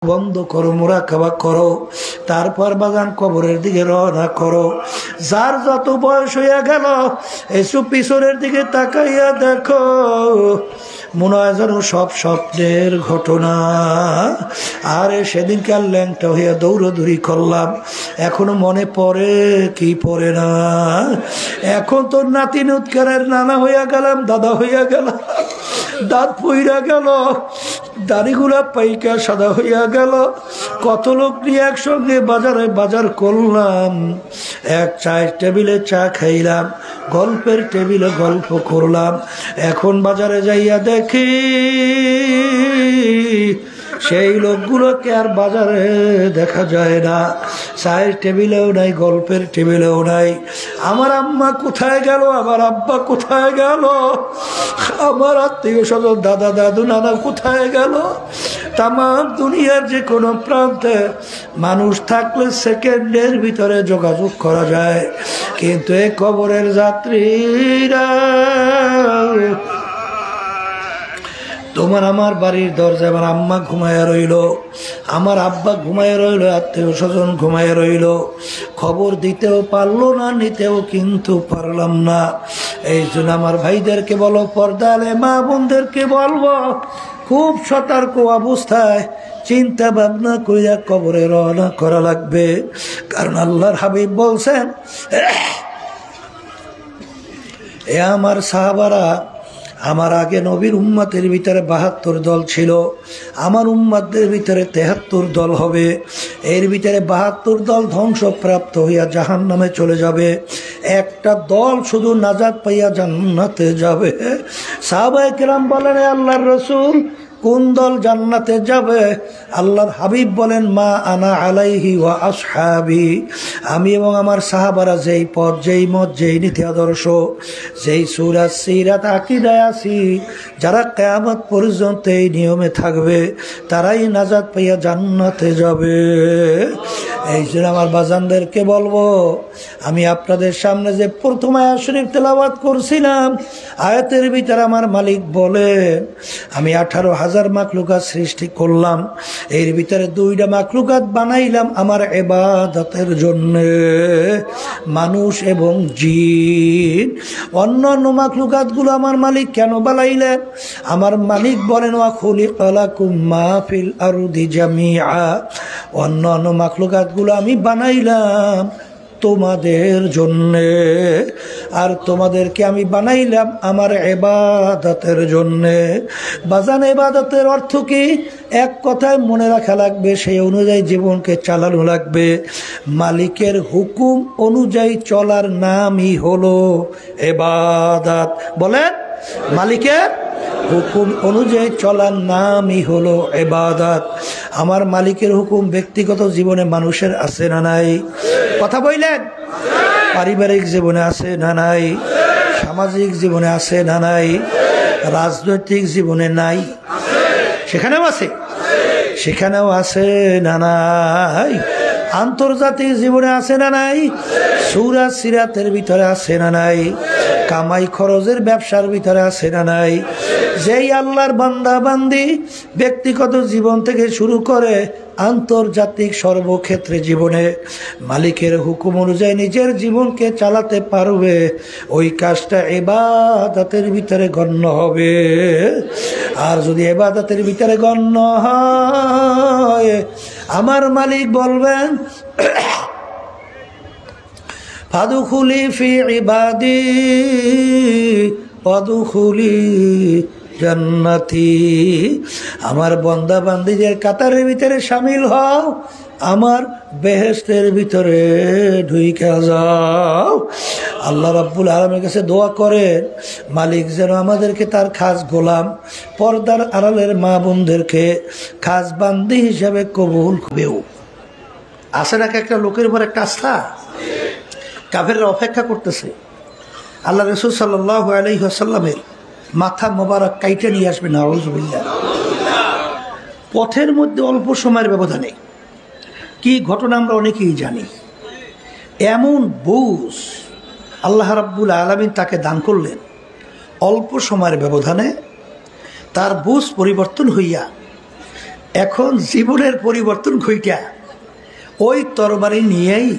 বন্ধ করো, মুরাকাবা করো, তারপর বাগান কবরের দিকে রওনা করো। যার যত বয়স হইয়া গেল এসব পিছনের দিকে তাকাইয়া দেখো, মনে হয় যেন সব স্বপ্নের ঘটনা। আরে সেদিনকার ল্যাংটা হইয়া দৌড়দৌড়ি করলাম, এখনো মনে পড়ে কি পড়ে না? এখন তো নাতি নুৎকারের নানা হইয়া গেলাম, দাদা হইয়া গেলাম, দাঁত পইরা গেল, দাড়িগুলা পাইকা সাদা হইয়া গেল। কত লোক নিয়ে একসঙ্গে বাজারে বাজার করলাম, এক চায়ের টেবিলে চা খাইলাম, গল্পের টেবিলে গল্প করলাম। এখন বাজারে যাইয়া দেখি সেই লোকগুলোকে আর বাজারে দেখা যায় না, চায়ের টেবিলেও নাই, গল্পের টেবিলেও নাই। আমার আম্মা কোথায় গেল, আমার আব্বা কোথায় গেল, আমার আত্মীয় স্বজন দাদা দাদু নানা কোথায় গেল? তামাম দুনিয়ার যে কোনো প্রান্তে মানুষ থাকলে সেকেন্ডের ভিতরে যোগাযোগ করা যায়, কিন্তু এই কবরের যাত্রীরা, তোমার আমার বাড়ির দরজায় আমার আম্মা ঘুমায় রইল, আমার আব্বা ঘুমায় রইল, আত্মীয় স্বজন ঘুমায় রইল, খবর দিতেও পারলো না, নিতেও কিন্তু পারলাম না। এই জন্য আমার ভাইদেরকে বলো, পর্দালে মা বোনদেরকে বলবো, খুব সতর্ক অবস্থায় চিন্তা ভাবনা কইরা কবরে রওনা করা লাগবে। কারণ আল্লাহর হাবিব বলছেন, এ আমার সাহাবারা, আমার আগে নবীর উম্মতের ভিতরে ৭২ দল ছিল, আমার উম্মতদের ভিতরে ৭৩ দল হবে। এর ভিতরে ৭২ দল ধ্বংসপ্রাপ্ত হইয়া জাহান্নামে চলে যাবে, একটা দল শুধু নাজাত পাইয়া জান্নাতে যাবে। সাহাবায়ে কেরাম বলেন, আল্লাহর রাসূল কোন দল জান্নাতে যাবে? আল্লাহর হাবিব বলেন, মা আনা আলাইহি ওয়া আসহাবি, আমি এবং আমার সাহাবারা যেই পথ, যেই মত, যেই নীতি আদর্শ, যেই সুরাত সিরাত আকীদায় আছি, যারা কিয়ামত পর্যন্ত এই নিয়মে থাকবে তারাই নাজাত পাইয়া জান্নাতে যাবে। এই জন্য আমার বাজানদেরকে বলবো, আমি আপনাদের সামনে যে প্রথম আয়াত শরীফ তেলাওয়াত করছিলাম, আয়াতের ভিতরে আমার মালিক বলেন, আমি 18,000 মাখলুকাত সৃষ্টি করলাম, এর ভিতরে 2টা মাখলুকাত বানাইলাম আমার ইবাদতের জন্য, মানুষ এবং জিন। অন্যান্য মাখলুকাতগুলো আমার মালিক কেন বানাইলেন? আমার মালিক বলেন, ওয়া খুলিকা লাকুম মা ফিল আরদি জামিআ, অন্যান্য মাখলুকাতগুলো আমি বানাইলাম তোমাদের জন্যে, আর তোমাদেরকে আমি বানাইলাম আমার ইবাদতের জন্যে। বাজান, ইবাদতের অর্থ কি? এক কথায় মনে রাখা লাগবে, সেই অনুযায়ী জীবনকে চালানো লাগবে। মালিকের হুকুম অনুযায়ী চলার নামই হলো ইবাদত। বলেন, মালিকের হুকুম অনুযায়ী চলার নামই হলো ইবাদত। আমার মালিকের হুকুম ব্যক্তিগত জীবনে মানুষের আছে না নাই? কথা বললেন। পারিবারিক জীবনে আছে না নাই? সামাজিক জীবনে আছে না নাই? রাজনৈতিক জীবনে নাই? সেখানেও আছে, সেখানেও আছে না নাই? আন্তর্জাতিক জীবনে আছে না নাই? সুরাত সিরাতের ভিতরে আছে না নাই? কামাই খরচের ব্যবসার ভিতরে আছে না নাই? যেই আল্লাহর বান্দা বান্দি ব্যক্তিগত জীবন থেকে শুরু করে আন্তর্জাতিক সর্বক্ষেত্রে জীবনে মালিকের হুকুম অনুযায়ী নিজের জীবনকে চালাতে পারবে, ওই কাজটা ইবাদতের ভিতরে গণ্য হবে। আর যদি ইবাদতের ভিতরে গণ্য হয়, আমার মালিক বলবেন, ফাদখুলি ফি ইবাদি ওয়াদখুলি জান্নাতি, আমার বান্দা বান্দীদের কাতারের ভিতরে শামিল হও, আমার বেহেশতের ভিতরে ঢুইকা যাও। আল্লাহ রাব্বুল আলামিনের কাছে দোয়া করেন, মালিক যেন আমাদেরকে তার খাস গোলাম, পর্দার আড়ালের মা বোনদেরকে খাস বান্দি হিসাবে কবুল করবেও। আসে নাকি একটা লোকের উপর একটা আস্থা? কাফেররা অপেক্ষা করতেছে আল্লাহ রাসূল সাল্লাল্লাহু আলাইহি ওয়াসাল্লামের মাথা মোবারক কাইটে নিয়ে আসবে। নাউযুবিল্লাহ। পথের মধ্যে অল্প সময়ের ব্যবধানে কি ঘটনা আমরা অনেকেই জানি। এমন বুঝ আল্লাহ রাব্বুল আলামিন তাকে দান করলেন, অল্প সময়ের ব্যবধানে তার বুঝ পরিবর্তন হইয়া এখন জীবনের পরিবর্তন ঘইটা ওই তরবারি নিয়েই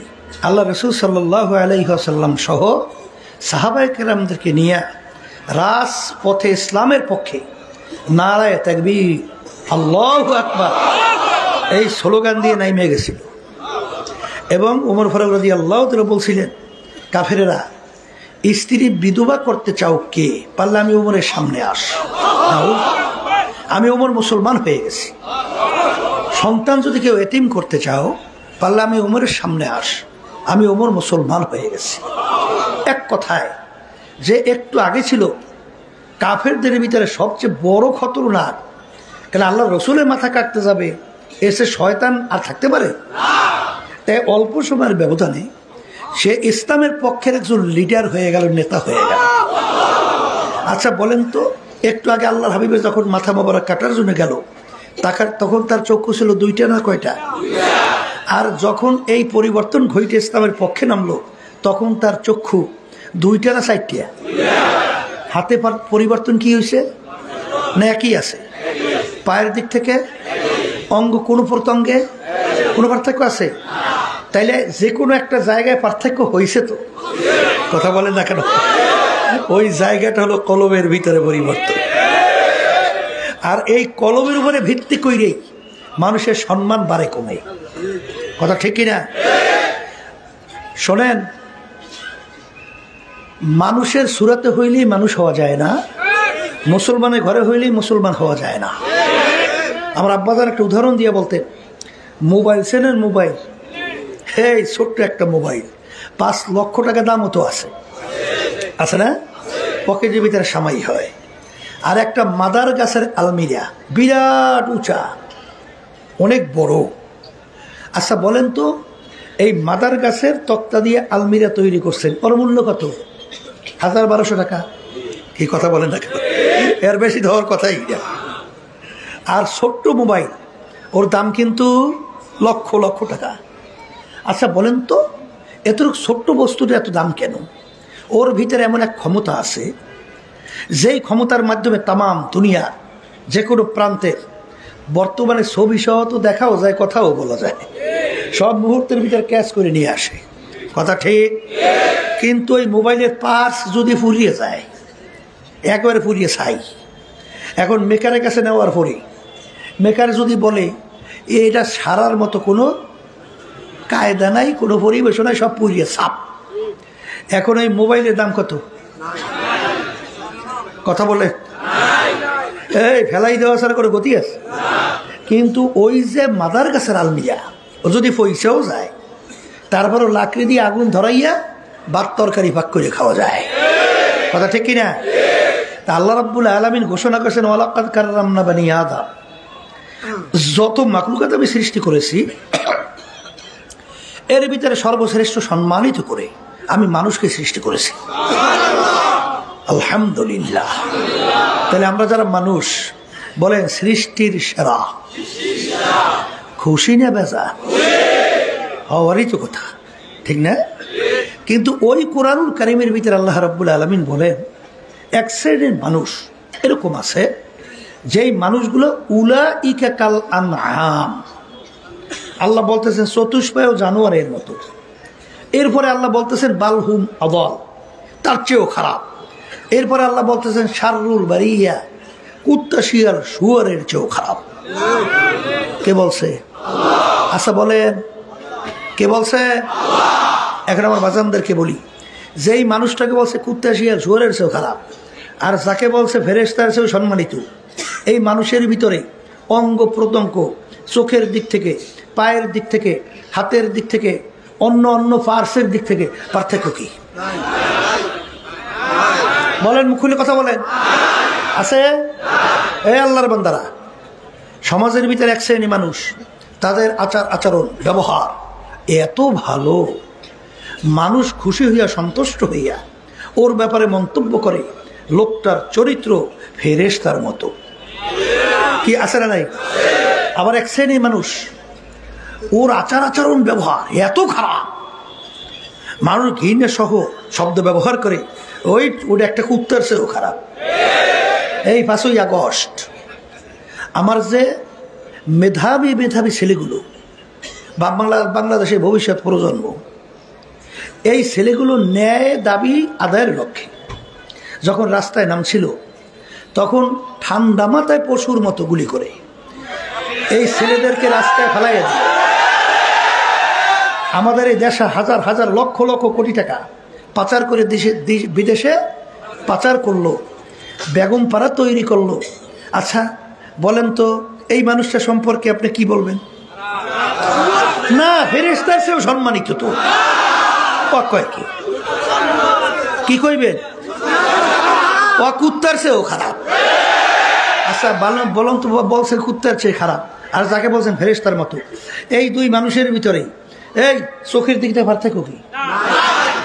আল্লাহ রসুল সাল্লাল্লাহু আলাইহি ওয়াসাল্লাম সহ সাহাবায়ে কেরামদেরকে নিয়ে রাজপথে ইসলামের পক্ষে নারায়ে তাকবীর আল্লাহু আকবার এই স্লোগান দিয়ে নাইমে গেছিল। এবং ওমর ফারুক রাদিয়াল্লাহু তাআলা বলছিলেন, কাফেরেরা স্ত্রী বিধবা করতে চাও কে, পারলে আমি ওমরের সামনে আস। আমি ওমর মুসলমান হয়ে গেছি। সন্তান যদি কেউ এতিম করতে চাও, পারলে আমি ওমরের সামনে আস, আমি ওমর মুসলমান হয়ে গেছি। এক কথায় যে একটু আগে ছিল কাফেরদের ভিতরে সবচেয়ে বড় খতরনাক, কেন আল্লাহ রসুলের মাথা কাটতে যাবে, এসে শয়তান আর থাকতে পারে? তাই অল্প সময়ের ব্যবধানে সে ইসলামের পক্ষের একজন লিডার হয়ে গেল, নেতা হয়ে গেল। আচ্ছা বলেন তো, একটু আগে আল্লাহর হাবিবের যখন মাথা মোবারক কাটার জন্য গেল, তখন তার চক্ষু ছিল দুইটা না কয়টা? আর যখন এই পরিবর্তন ঘটে ইসলামের পক্ষে নামলো, তখন তার চক্ষু দুইটা না চারটা? হাতে পরিবর্তন কি হয়েছে না একই আছে? পায়ের দিক থেকে অঙ্গ কোনো প্রত্যঙ্গে কোনো পার্থক্য আছে? তাইলে যে কোনো একটা জায়গায় পার্থক্য হয়েছে তো, কথা বলেন না কেন? ওই জায়গাটা হলো কলবের ভিতরে পরিবর্তন। আর এই কলবের উপরে ভিত্তি করেই মানুষের সম্মান বাড়ে কমে, কথা ঠিক কিনা? শোনেন, মানুষের সুরাতে হইলেই মানুষ হওয়া যায় না, মুসলমানের ঘরে হইলেই মুসলমান হওয়া যায় না। আমার আব্বাজান একটা উদাহরণ দিয়ে বলতেন, মোবাইল চেনেন? মোবাইল, এই ছোট্ট একটা মোবাইল 5 লক্ষ টাকা দামও তো আছে, আছে না? পকেটের ভিতরে সামাই হয়। আর একটা মাদার গাছের আলমিরা, বিরাট উঁচা, অনেক বড়। আচ্ছা বলেন তো, এই মাদার গাছের তক্তা দিয়ে আলমিরা তৈরি করছেন, ওর মূল্য কত? 1000-1200 টাকা। কি কথা বলেন না কেন? এর বেশি দেওয়ার কথাই না। আর ছোট্ট মোবাইল, ওর দাম কিন্তু লক্ষ লক্ষ টাকা। আচ্ছা বলেন তো, এতটুকু ছোট্ট বস্তুটা এত দাম কেন? ওর ভিতরে এমন এক ক্ষমতা আছে, যেই ক্ষমতার মাধ্যমে তামাম দুনিয়া যে কোনো প্রান্তের বর্তমানে ছবি সহ তো দেখাও যায়, কথাও বলা যায়, সব মুহূর্তের ভিতরে ক্যাচ করে নিয়ে আসে, কথা ঠিক? কিন্তু ওই মোবাইলের পার্স যদি ফুরিয়ে যায়, একবারে ফুরিয়ে ছাই, এখন মেকারের কাছে নেওয়ার পরে মেকার যদি বলে এটা সারার মতো কোনো কায়দা নাই, কোনো পরিবেশ নাই, সব পুড়িয়ে ছাপ। এখন এই মোবাইলের দাম কত? কথা বলে এই ফেলাই দেওয়া ছাড়া করে গতি আছে। কিন্তু ওই যে মাদার গাছের আলমিরা, ও যদি পয়সাও যায়, তারপরও লাকড়ি দিয়ে আগুন ধরাইয়া ভাত তরকারি ভাগ করে খাওয়া যায়, কথা ঠিক কিনা? তা আল্লাহ রাব্বুল আলামিন ঘোষণা করেছেন, ওয়ালাকাদ কাররামনা বানি আদম, যত মাখলুকাত আমি সৃষ্টি করেছি এর ভিতরে সর্বশ্রেষ্ঠ সম্মানিত করে আমি মানুষকে সৃষ্টি করেছি। আলহামদুলিল্লাহ। তাহলে আমরা যারা মানুষ, বলেন সৃষ্টির সেরা, খুশি না বেজা? হওয়ারই তো কথা, ঠিক না? কিন্তু ওই কোরআনুল কারীমের ভিতরে আল্লাহ রাব্বুল আলামিন বলেন, এক শ্রেণীর মানুষ এরকম আছে, যেই মানুষগুলো উলাইকা কাল আনআম, আল্লাহ বলতেছেন চতুষ্পায় জানোয়ারের মতো। এরপরে আল্লাহ বলতেছেন বালহুম আদাল, তার চেয়েও খারাপ। এরপরে আল্লাহ বলতেছেন শাররুল বারিয়া, কুত্তা শিয়াল শুয়ারের চেয়েও খারাপ। কে বলছে? আচ্ছা বলেন, কে বলছে? এখন আমার বাজানদেরকে বলি, যেই মানুষটাকে বলছে কুত্তা শিয়াল শুয়ারের চেয়েও খারাপ, আর যাকে বলছে ফেরেশতার চেয়েও সম্মানিত, এই মানুষের ভিতরে অঙ্গ প্রত্যঙ্গ, চোখের দিক থেকে, পায়ের দিক থেকে, হাতের দিক থেকে, অন্য অন্য পার্শ্বের দিক থেকে পার্থক্য কি? বলেন, মুখুলে কথা বলেন, আছে? এই আল্লাহর বান্দারা, সমাজের ভিতরে এক শ্রেণী মানুষ, তাদের আচার আচরণ ব্যবহার এত ভালো, মানুষ খুশি হইয়া সন্তুষ্ট হইয়া ওর ব্যাপারে মন্তব্য করে, লোকটার চরিত্র ফেরেশতার মতো। কি আছে না নাই? আবার এক শ্রেণী মানুষ, ওর আচার আচরণ ব্যবহার এত খারাপ, মানুষ ঘৃণা সহ শব্দ ব্যবহার করে, ওটা একটা কুত্তার চেয়েও খারাপ। এই 5ই আগস্ট আমার যে মেধাবী মেধাবী ছেলেগুলো বাংলাদেশের ভবিষ্যৎ প্রজন্ম, এই ছেলেগুলো ন্যায় দাবি আদায়ের লক্ষ্যে যখন রাস্তায় নামছিল তখন ঠান্ডা মাথায় পশুর মতো গুলি করে এই ছেলেদেরকে রাস্তায় ফেলাইয়া দিয়ে আমাদের এই দেশে হাজার হাজার লক্ষ লক্ষ কোটি টাকা পাচার করে বিদেশে পাচার করলো, বেগম পাড়া তৈরি করলো। আচ্ছা বলেন তো এই মানুষটা সম্পর্কে আপনি কি বলবেন? না, ফেরেশতার চেয়েও সম্মানিত তো। কয় কি কইবেন? ও কুত্তার চেয়েও খারাপ। আচ্ছা বলুন তো, বলছেন কুত্তার চেয়ে খারাপ, আর যাকে বলছেন ফেরেশতার মতো, এই দুই মানুষের ভিতরে এই চোখের দিক থেকে পার্থক্য কি?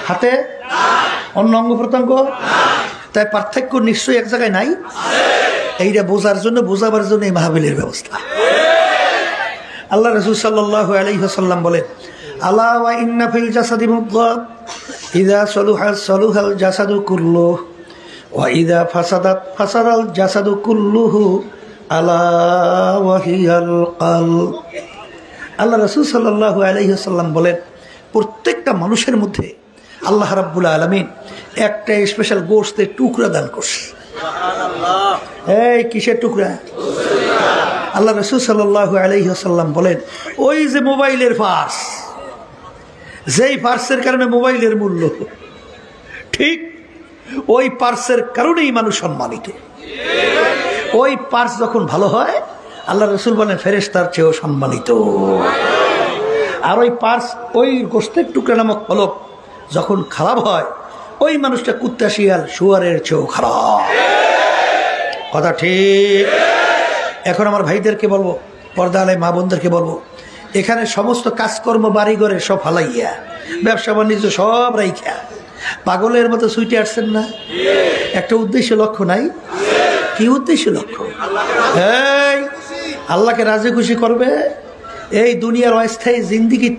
হাতে অন্য অঙ্গ প্রত্যঙ্গ, তাই পার্থক্য নিশ্চয়ই এক জায়গায় নাই। এইটা বোঝাবার জন্য এই মাহফিলের ব্যবস্থা। আল্লাহ রাসূল সাল্লাল্লাহু আলাইহি ওয়াসাল্লাম বলেন, আলা ওয়া ইন্না ফিল জাসাদি মুদগা ইযা সালুহা সালুহাল জাসাদু কুল্লুহু ওয়া ইযা ফাসাদাত ফাসাদাল জাসাদু কুল্লুহু আলা ওয়া হিয়াল কলব। আল্লাহ রাসূল সাল্লাল্লাহু আলাইহি ওয়াসাল্লাম বলেন, প্রত্যেকটা মানুষের মধ্যে আল্লাহ রাব্বুল আলামিন একটা স্পেশাল গোশতের টুকরা দান করছে। এই কিসের টুকরা? আল্লাহ রাসূল সাল্লাল্লাহু আলাইহি ওয়াসাল্লাম বলেন, ওই যে মোবাইলের পার্স, যেই পার্সের কারণে মোবাইলের মূল্য, ঠিক ওই পার্সের কারণেই মানুষ সম্মানিত। ওই পার্স যখন ভালো হয় আল্লাহ রাসূল বলেন ফেরেশতার চেয়েও সম্মানিত। আর ওই পার্স, ওই গোশতের টুকরা নামক কলব যখন খারাপ হয় ওই মানুষটা কুত্তা শিয়াল শুয়ারের চেয়েও খারাপ। কথা ঠিক? এখন আমার ভাইদেরকে বলবো, পর্দা আলাই মা বোনদেরকে বলবো, এখানে সমস্ত কাজকর্ম বাড়িঘরে সব হালাইয়া, ব্যবসা বাণিজ্য সব রাইখা পাগলের মতো ছুটে আসছেন না? একটা উদ্দেশ্য লক্ষ্য নাই? কি উদ্দেশ্য লক্ষ্য? এই আল্লাহকে রাজি খুশি করবে, এই দুনিয়ার অস্থায়ী জিন্দিগি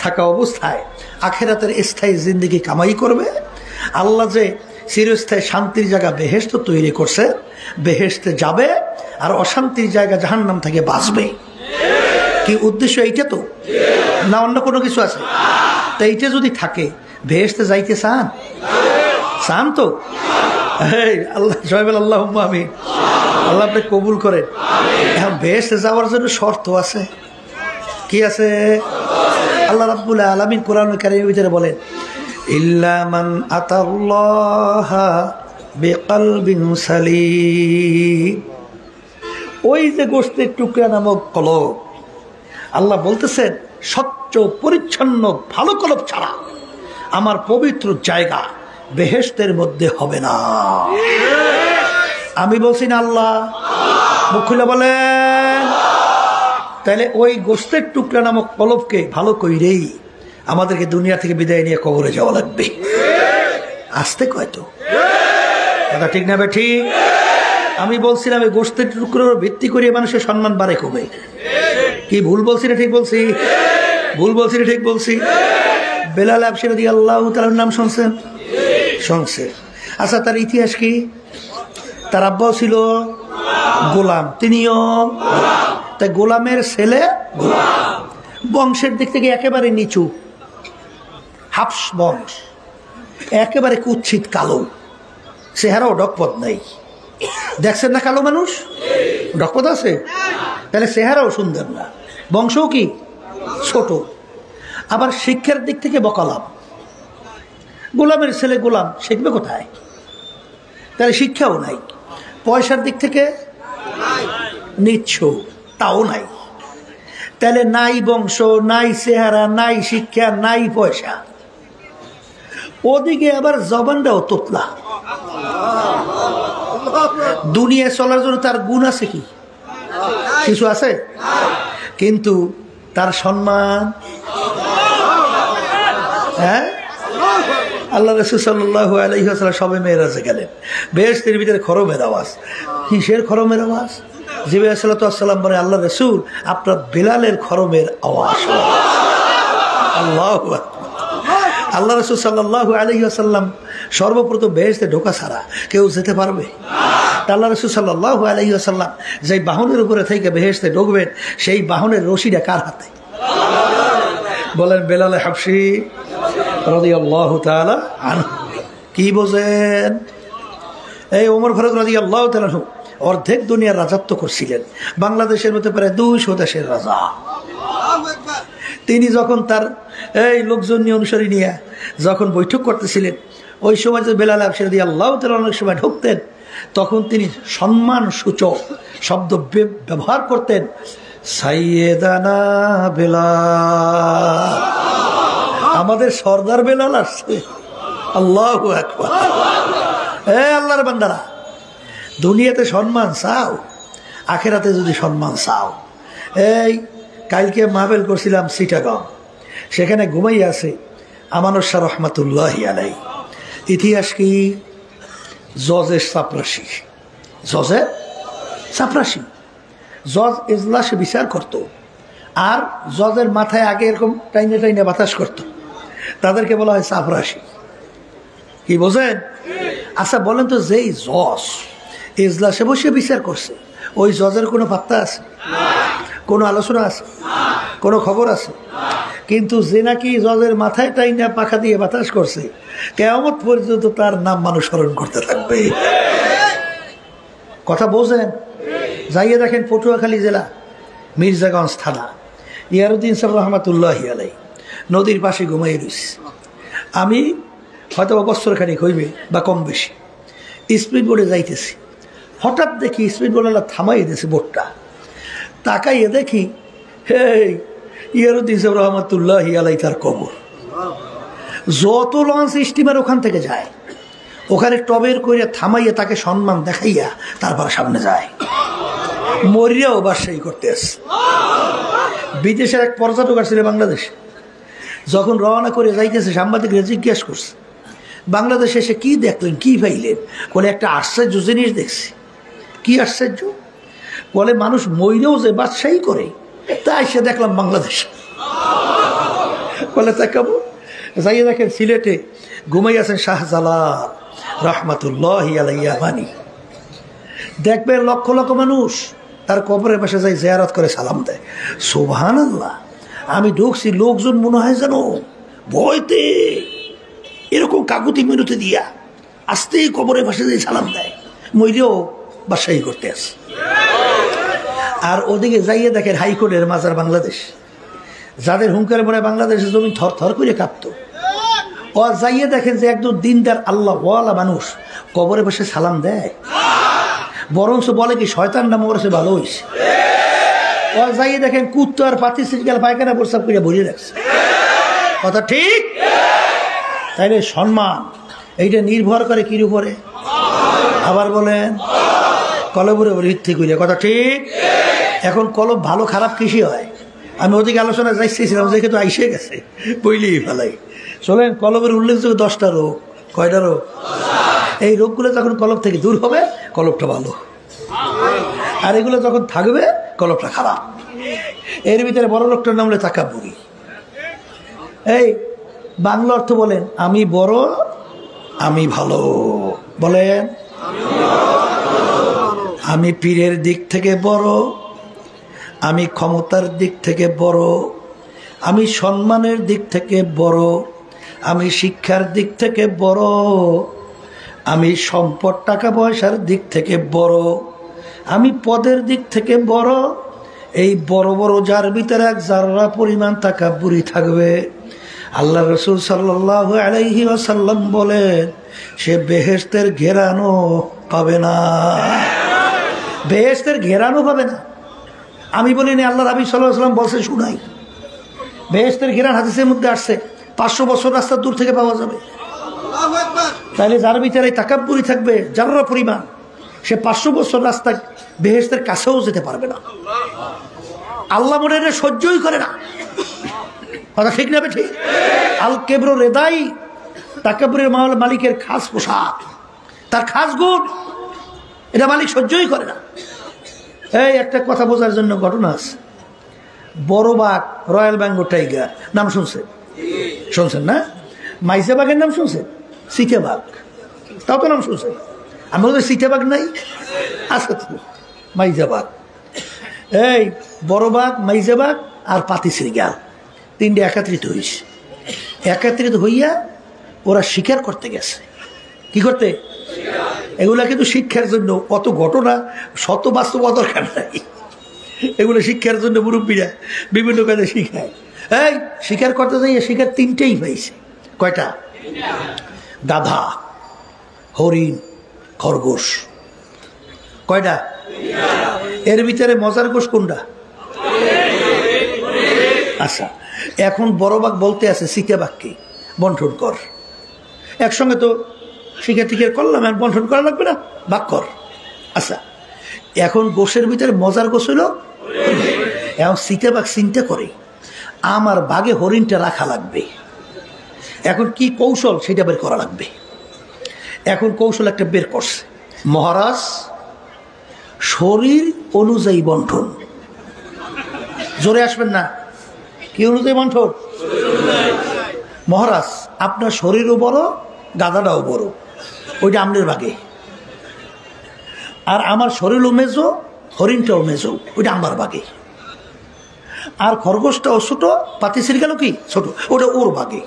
থাকা অবস্থায় আখেরাতের স্থায়ী জিন্দিগি কামাই করবে। আল্লাহ যে চিরস্থায়ী শান্তির জায়গা বেহেশত তৈরি করছে, বেহেশতে যাবে, আর অশান্তির জায়গা জাহান্নাম থেকে বাঁচবে। কি উদ্দেশ্য? এইটা তো না, অন্য কোনো কিছু আছে? তো এইটা যদি থাকে, বেহেশতে যাইতে চান তো? আল্লাহ জয়বেল আল্লাহ আমিন। আল্লাহ আপনি কবুল করেন। এখন বেহেশতে যাওয়ার জন্য শর্ত আছে। কি আছে? আল্লাহ রাব্বুল আলামিন কোরআনুল কারীমের ভিতরে বলেন, ইল্লা মান আতাল্লাহা বিকলবিন সালিম। ওই যে গোশতের টুকরা নামক কলব, আল্লাহ বলতেছেন স্বচ্ছ পরিচ্ছন্ন ভালো কলব ছাড়া আমার পবিত্র জায়গা বেহেশতের মধ্যে হবে না। আমি বলছি না, আল্লাহ মুখ খুলে বলেন। তাহলে ওই গোশতের টুকরা নামক কলবকে ভালো কইরেই আমাদেরকে দুনিয়া থেকে বিদায় নিয়ে কবরে যাওয়া লাগবে। আসতে কয় তো কথা ঠিক না? ঠিক। আমি বলছিলাম এই গোশতের টুকরোর ভিত্তি করে মানুষের সম্মান বাড়ে কমে। কি ভুল বলছি না ঠিক বলছি? ভুল বলছি না ঠিক বলছি? বেলাল আবশারী রাদিয়াল্লাহু তাআলার নাম শুনছেন? শুনছেন। আচ্ছা, তার ইতিহাস কি? তার আব্বাও ছিল গোলাম, তিনিও তাই গোলামের ছেলে, বংশের দিক থেকে একেবারে নিচু, হাফস বংশ, একেবারে কুৎসিত কালো, চেহারাও ডকপথ নাই। দেখছেন না কালো মানুষ? ডকপথ আছে? তাহলে চেহারাও সুন্দর না, বংশও কি ছোট। আবার শিক্ষার দিক থেকে বকালাম, গোলামের ছেলে গোলাম শিখবে কোথায়? তাহলে শিক্ষাও নাই। পয়সার দিক থেকে নিচ্ছ, তাও নাই। তাহলে নাই বংশ, নাই চেহারা, নাই শিক্ষা, নাই পয়সা। ওদিকে আবার জবানটাও তোতলা। দুনিয়া চলার জন্য তার গুণ আছে কি? কিছু আছে? কিন্তু তার সম্মান, হ্যাঁ, আল্লাহ রাসূল সাল্লাল্লাহু আলাইহি ওয়াসাল্লাম সবে মেরাজে গেলেন, বেহেশতের ভিতরে খরমের আওয়াজ। কিসের খরমের আওয়াজ? জিবরাইল আলাইহিস সালাম বলে, আল্লাহ রাসূল আপনার বেলালের খরমের আওয়াজ। আল্লাহু আকবার। আল্লাহ রাসূল সাল্লাল্লাহু আলাইহি ওয়াসাল্লাম সর্বপ্রথম বেহেশতে ঢোকা ছাড়া কেউ যেতে পারবে? আল্লাহ রাসূল সাল্লাল্লাহু আলাইহি ওয়াসাল্লাম যেই বাহনের উপরে থেকে বেহেশতে ঢুকবেন সেই বাহনের রশিটা কার হাতে? বলেন বেলাল হাবশি রাদিয়াল্লাহু তাআলা আনহু। কি বোঝেন? এই ওমর ফারুক রাদিয়াল্লাহু তাআলা আনহু অর্ধেক দুনিয়ার রাজত্ব করছিলেন, বাংলাদেশের মধ্যে প্রায় 200 দেশের রাজা। তিনি যখন তার এই লোকজন নিয়ে অনুসারী নিয়ে যখন বৈঠক করতেছিলেন, ওই সময় যে বেলাল হাবশি রাদিয়াল্লাহু তাআলা অনেক সময় ঢুকতেন, তখন তিনি সম্মান সূচক শব্দ ব্যবহার করতেন, সাইয়েদানা বেলাল, আমাদের সর্দার বেলাল আসছে। আল্লাহু আকবার। আল্লাহর বান্দারা, দুনিয়াতে সম্মান চাও, আখেরাতে যদি সম্মান চাও। এই কালকে মাহফিল করছিলাম চিটাগং, সেখানে ঘুমাই আছে আমানত শাহ রহমাতুল্লাহি আলাইহি। ইতিহাস কি? জজের চাপরাশি, জজের চাপরাশি। জজ এজলাসে বিচার করত, আর জজের মাথায় আগে এরকম টাইনে টাইনে বাতাস করত, তাদেরকে বলা হয় চাপরাশি। কি বোঝেন? আচ্ছা বলেন তো, যেই জজ এজলাসে বসে বিচার করছে, ওই জজের কোনো পাত্তা আছে? কোনো আলোচনা আছে? কোনো খবর আছে? কিন্তু যে নাকি জজের মাথায় টাইনা পাখা দিয়ে বাতাস করছে, কিয়ামত পর্যন্ত তার নাম মানুষ স্মরণ করতে থাকবে। কথা বোঝেন? যাইয়ে দেখেন পটুয়াখালী জেলা মির্জাগঞ্জ থানা, ইয়ারউদ্দিন সাহেব রহমাতুল্লাহি আলাইহি নদীর পাশে ঘুমাই রয়েছে। আমি হয়তো বছরখানিক হইবে বা কম বেশি, স্পিড বোর্ডে যাইতেছি, হঠাৎ দেখি স্পিড বোর্ডওয়ালা থামাই দিয়েছে বোটটা। তাকাইয়ে দেখি হেই ইয়ারউদ্দিন সাহেব রহমাতুল্লাহি আলাইহি তার কবর। যত লঞ্চ স্টিমার ওখান থেকে যায়, ওখানে টবের করে থামাইয়া তাকে সম্মান দেখাইয়া তারপর সামনে যায়। মরিয়াও বাদশাহী করতে আসে। বিদেশের এক পর্যটক আসছিল বাংলাদেশে, যখন রওনা করে যাইতেছে সাংবাদিকরা জিজ্ঞেস করছে, বাংলাদেশে এসে কি দেখলেন, কি পাইলেন? বলে একটা আশ্চর্য জিনিস দেখছি। কি আশ্চর্য? বলে মানুষ মইরেও যে বাদশাহী করে, তাই সে দেখলাম বাংলাদেশ। বলে তাকাবো, যাইয়ে দেখেন সিলেটে ঘুমাই আছেন শাহজালাল রহমাতুল্লাহি আলাইহি। দেখবেন লক্ষ লক্ষ মানুষ তার কবরের পাশে যাই জিয়ারত করে সালাম দেয়। সুবহানাল্লাহ। আমি ঢুকছি, লোকজন মনে হয় যেন ভয়তে এরকম কাকুতি মিনতি দিয়া আস্তেই কবরের পাশে যাই সালাম দেয়, মইরেও বাদশাহী করতে আসে। আর ওদিকে যাইয়ে দেখেন হাইকোর্টের মাজার বাংলাদেশ, যাদের হুঙ্কারে মনে হয় বাংলাদেশের জমি থর থর করে কাঁপত, ও যাইয়ে দেখেন যে একদম দিনদার আল্লাহ ওয়ালা মানুষ কবরে বসে সালাম দেয়, বরঞ্চ বলে কি শয়তান নাম ওরসে ভালো হয়েছে। ও যাইয়ে দেখেন কুত্তো আর পাতি সিটকাল পায়খানা প্রস্তাব করে ভরিয়ে রাখছে। কথা ঠিক? তাইলে সম্মান এইটা নির্ভর করে কির উপরে? আবার বলেন কলবের উপরে ভিত্তি করে। কথা ঠিক? এখন কলব ভালো খারাপ কৃষি হয়। আমি ওদিকে আলোচনা যাইতেছিলাম, যে তো আইসে গেছে বইলেই ফেলাই। চলেন, কলবের উল্লেখযোগ্য 10টা রোগ। কয়টা রোগ? এই রোগগুলো যখন কলব থেকে দূর হবে, কলবটা ভালো, আর এগুলো যখন থাকবে, কলবটা খারাপ। এর ভিতরে বড় লোকটার নাম হলো তাকাব্বুরি। এই বাংলা অর্থ বলেন, আমি বড়, আমি ভালো। বলেন, আমি পীরের দিক থেকে বড়, আমি ক্ষমতার দিক থেকে বড়, আমি সম্মানের দিক থেকে বড়, আমি শিক্ষার দিক থেকে বড়, আমি সম্পদ টাকা পয়সার দিক থেকে বড়, আমি পদের দিক থেকে বড়। এই বড় বড় যার ভিতরে এক জাররা পরিমাণ তাকাব্বুরি থাকবে, আল্লাহ রাসূল সাল্লাল্লাহু আলাইহি ওয়াসাল্লাম বলেন, সে বেহেশতের ঘেরানো পাবে না। বেহেশতের ঘেরানো পাবে না। আমি বলিনি, আল্লাহ নবী সাল্লাল্লাহু আলাইহি ওয়াসাল্লাম বলছে, শুনাই। বেহেশতের ঘেরান হাদিসের মধ্যে আসছে, 500 বছর রাস্তা দূর থেকে পাওয়া যাবে। তাহলে যার ভিতরে তাকাব্বুরি থাকবে জাররা পরিমাণ, সে 500 বছর রাস্তা বেহেশতের কাছেও যেতে পারবে না। আল্লাহ মনে এটা সহ্যই করে না। কথা ঠিক না? ঠিক। আল কেবর রেদাই, তাকাব্বুরের মালিকের খাস পোশাক, তার খাস গুণ, এটা মালিক সহ্যই করে না। এই একটা কথা বোঝার জন্য ঘটনা আছে। বড় বাঘ, রয়্যাল বেঙ্গল টাইগার নাম শুনছেন? শুনছেন না? মাইসা বাঘের নাম শুনছেন? সিকে বাঘ, তাও তো নাম শুনছেন। আমাদের চিতাবাঘ নাই, আছে তো মাইজাবাঘ, এই বড় বাঘ, মাইজাবাঘ আর পাতি শ্রীগাল, তিনটে একত্রিত হয়েছে। একত্রিত হইয়া ওরা শিকার করতে গেছে। কি করতে? এগুলা কিন্তু শিক্ষার জন্য, অত ঘটনা শত বাস্তব দরকার নাই, এগুলো শিক্ষার জন্য মুরব্বীরা বিভিন্ন কাজে শিখায়। এই শিকার করতে যাই, শিকার তিনটেই পাইছে। কয়টা? গাধা, হরিণ, খরগোশ। কয়টা? এর ভিতরে মজার গোশ কোনটা? আচ্ছা, এখন বড় বাঘ বলতে আছে চিতাবাঘকে বন্টন কর। একসঙ্গে তো শিকার টিকার করলাম, এখন বন্টন করা লাগবে না, বাঘ কর। আচ্ছা, এখন গোশের ভিতরে মজার গোশ হলো, এখন চিতাবাঘ চিন্তা করে আমার বাঘে হরিণটা রাখা লাগবে। এখন কি কৌশল সেটা বের করা লাগবে। এখন কৌশল একটা বের করছে, মহারাজ শরীর অনুযায়ী বন্টন। জোরে আসবেন না, কি অনুযায়ী বন্টন? মহারাজ আপনার শরীরও বড়, গাধাটাও বড়, ওইটা আপনার বাঘে। আর আমার শরীরও মেজো, হরিণটাও মেজো, ওইটা আমার বাঘে। আর খরগোশটাও ছোট, পাতি শ্রীগাল কি ছোট, ওটা ওর বাঘে।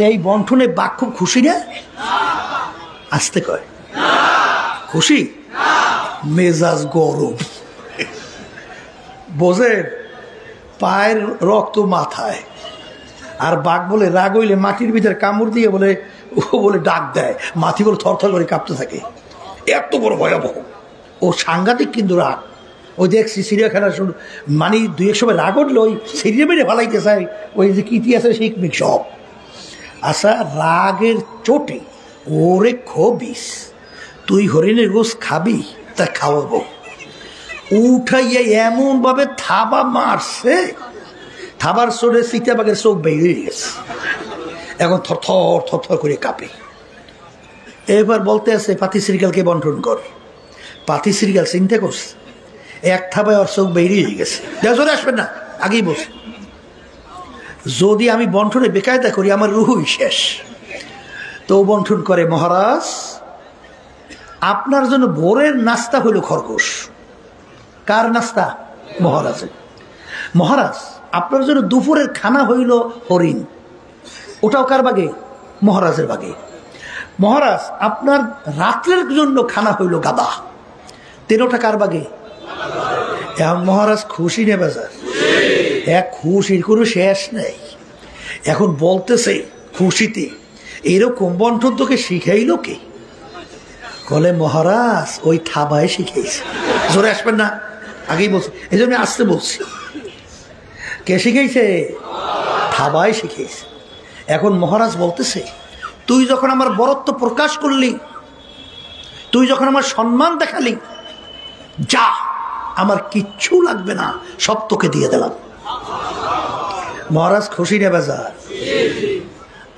এই বন্টনে বাঘ খুব খুশি না? আসতে কয় খুশি, মেজাজ গরম, বোঝেন, পায়ের রক্ত মাথায়। আর বাঘ বলে রাগ হইলে মাটির ভিতরে কামড় দিয়ে বলে, ও বলে ডাক দেয়, মাটি বলে থরথর করে কাঁপতে থাকে, এত বড় ভয়াবহ। ও সাংঘাতিক কিন্তু রাগ। ওই দেখছি চিড়িয়াখানা শুরু, মানে দুই এক সময় রাগ উঠলে ওই সিরিয়া মেরে ফালাইতে চায়, ওই যে কীতি আছে সেই সব। আচ্ছা, রাগের চোটে ওরে খবিস, তুই হরিণের গোস খাবি, তা খাওয়াবো। উঠাইয়া এমন ভাবে থাবা মারছে, থাবার চোটে চিতাবাঘের চোখ বেরিয়ে গেছে, এখন থরথর থরথর করে কাঁপে। এবার বলতে আছে পাতি শ্রীগালকে বন্টন কর। পাতি শ্রীগাল চিন্তা করছে, এক থাবায় ওর চোখ বেরিয়ে গেছে, চলে আসবেন না, আগেই বসে, যদি আমি বন্টনে বেকায়দা করি আমার রুহুই শেষ। তো বন্টন করে, মহারাজ আপনার জন্য ভোরের নাস্তা হইল খরগোশ। কার নাস্তা? মহারাজের। মহারাজ আপনার জন্য দুপুরের খানা হইল হরিণ, ওটাও কার বাগে? মহারাজের বাগে। মহারাজ আপনার রাত্রের জন্য খানা হইল গাদা, তেরোটা কার বাগে? এখন মহারাজ খুশি নে বাজার, এক খুশির কোনো শেষ নেই। এখন বলতেছে খুশিতে, এরকম বন্টন তোকে শিখাইল কে? বলে মহারাজ ওই থাবায় শিখেছে। জোরে আসবেন না, আগেই বলছি, এই জন্য আসতে বলছি। কে শিখেছে? থাবায় শিখেছে। এখন মহারাজ বলতেছে, তুই যখন আমার বরত্ব প্রকাশ করলি, তুই যখন আমার সম্মান দেখালি, যা আমার কিচ্ছু লাগবে না, সব তোকে দিয়ে দিলাম। মহারাজ খুশি নে বাজার?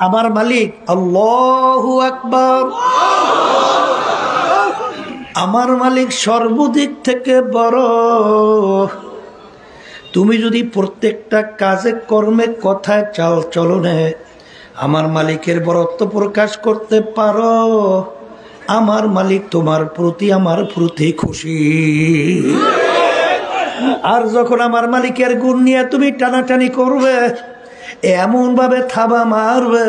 আমার মালিক আল্লাহু আকবার, আমার মালিক সর্বদিক থেকে বড়। তুমি যদি প্রত্যেকটা কাজে কর্মে কথায় চাল চলনে আমার মালিকের বরত্ব প্রকাশ করতে পারো, আমার মালিক তোমার প্রতি আমার প্রতি খুশি। আর যখন আমার মালিকের গুণ নিয়ে তুমি টানাটানি করবে, এমন ভাবে থাবা মারবে,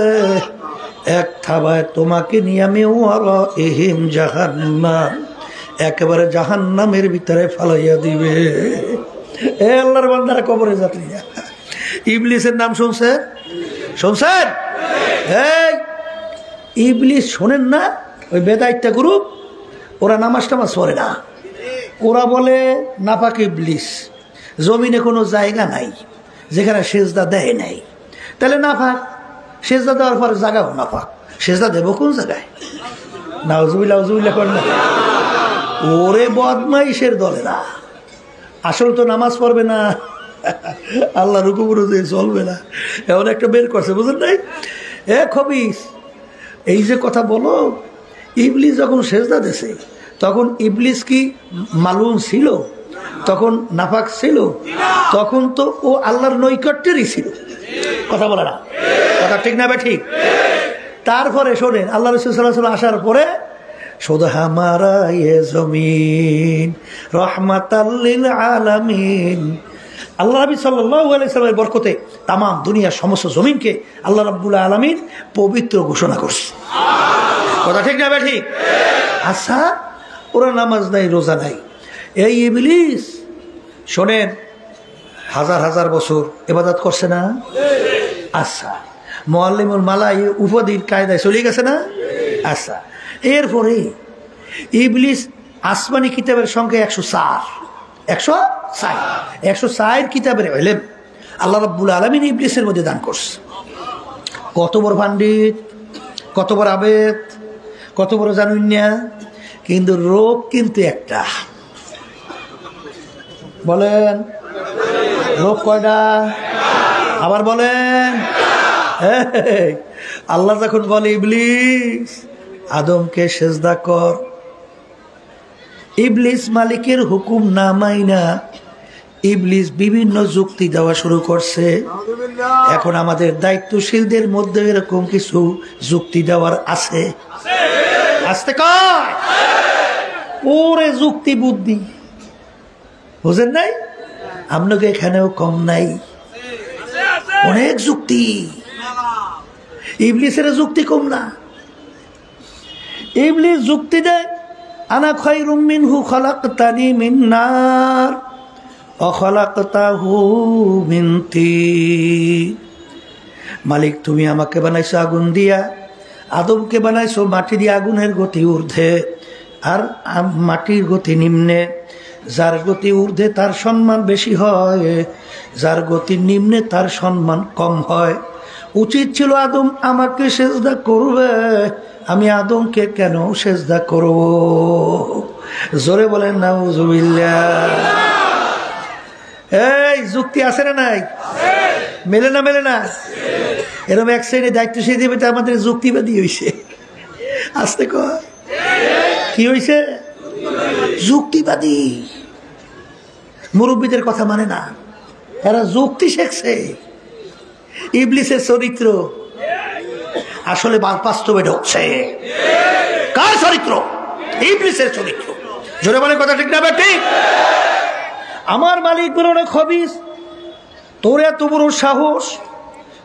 এক থাবায় তোমাকে নিয়ে আমি এহিম জাহান্নাম, একেবারে জাহান্নামের ভিতরে ফালাইয়া দিবে। এ আল্লাহর বান্দারা, কবরে যাত্রীরা, ইবলিসের নাম শুনছেন? শুনছেন? এই ইবলিস শোনেন না? ওই বেদাইত্যা গ্রুপ, ওরা নামাজ টামাজ পড়ে না, ওরা বলে নাপাক ইবলিস, জমিনে কোনো জায়গা নাই যেখানে সেজদা দেয় নাই, তাহলে নাপাক। সেজদা দেওয়ার পরে জায়গাও নাপাক, সেজদা দেবো কোন জায়গায়? নাউজুবিল্লাহ করেন না। ওরে বদমাইশের দলেরা, আসল তো নামাজ পড়বে না, আল্লাহ রুকুবুরু দিয়ে চলবে না, এমন একটা বের করছে, বুঝলেন নাই? এ খবিস, এই যে কথা বলো, ইবলিস যখন সেজদা দেছে তখন ইবলিস কি মালুম ছিল? তখন নাফাক ছিল? তখন তো ও আল্লাহর নৈকট্যেরই ছিল। কথা বলে না, কথা ঠিক না? ঠিক। তারপরে শোনেন, আল্লাহ রাসূল সাল্লাল্লাহু আলাইহি ওয়াসাল্লাম আসার পরে শুধু হামারা ইয়ে জমিন রহমাতাল লিল আলামিন। আল্লাহ নবী সাল্লাল্লাহু আলাইহি সাল্লামের বরকতে তাম দুনিয়ার সমস্ত জমিনকে আল্লাহ রাব্বুল আলামিন পবিত্র ঘোষণা করছে। কথা ঠিক না ঠিক? আচ্ছা, ওরা নামাজ নাই, রোজা নাই, এই ইবলিস শোনেন হাজার হাজার বছর ইবাদত করছে না? আচ্ছা, মুআল্লিমুল মালাই উপাধির কায়দায় চলে গেছে না? আচ্ছা, এরপরে ইবলিস আসমানি কিতাবের সংখ্যা 104, 104 কিতাবের ইলম আল্লাহ রাব্বুল আলামিন ইবলিসের মধ্যে দান করছে। কত বড় পণ্ডিত, কত বড় আবেদ, কত বড় জানুন না, কিন্তু রোগ কিন্তু একটা। বলেন রোগ কয়টা? আবার বলেন। আল্লাহ যখন বলে ইবলিস আদমকে সেজদা কর, ইবলিস মালিকের হুকুম না মাইনা ইবলিস বিভিন্ন যুক্তি দেওয়া শুরু করছে। এখন আমাদের দায়িত্বশীলদের মধ্যে এরকম কিছু যুক্তি দেওয়ার আছে। আসতে কয় ওরে যুক্তি বুদ্ধি বুঝেন নাই? আপনাকে এখানেও কম নাই, অনেক যুক্তি। ইবলিসের যুক্তি কম না। ইবলিস যুক্তি দেয় আনা খায়রুম মিনহু খালাকতানি মিন নার ওয়া খালাকতাহু মিন তিন। মালিক তুমি আমাকে বানাইছো আগুন দিয়া, আদমকে বানাইছো মাটি দিয়ে। আগুনের গতি ঊর্ধ্বে আর মাটির গতি নিম্নে। যার গতি ঊর্ধ্বে তার সম্মান বেশি হয়, যার গতি নিম্নে তার সম্মান কম হয়। উচিত ছিল আদম আমাকে সেজদা করবে, আমি আদমকে কেন সেজদা করব? জোরে বলেন নাউজুবিল্লাহ। এই যুক্তি আছে না নাই? মেলে না মেলে না? এরকম এক শ্রেণী দায়িত্ব সে দেবে, আমাদের যুক্তিবাদী হয়েছে। আসতে কয় কি হয়েছে? যুক্তিবাদী। মুরব্বীদের কথা মানে না, এরা যুক্তি শিখছে। ইবলিসের চরিত্র আসলে বাস্তবে ঢুকছে। কার চরিত্র? ইবলিসের চরিত্র। জোরে বলে কথা ঠিক না ঠিক? আমার মালিক বলে অনেক খবিস, তোর এত বড় সাহস,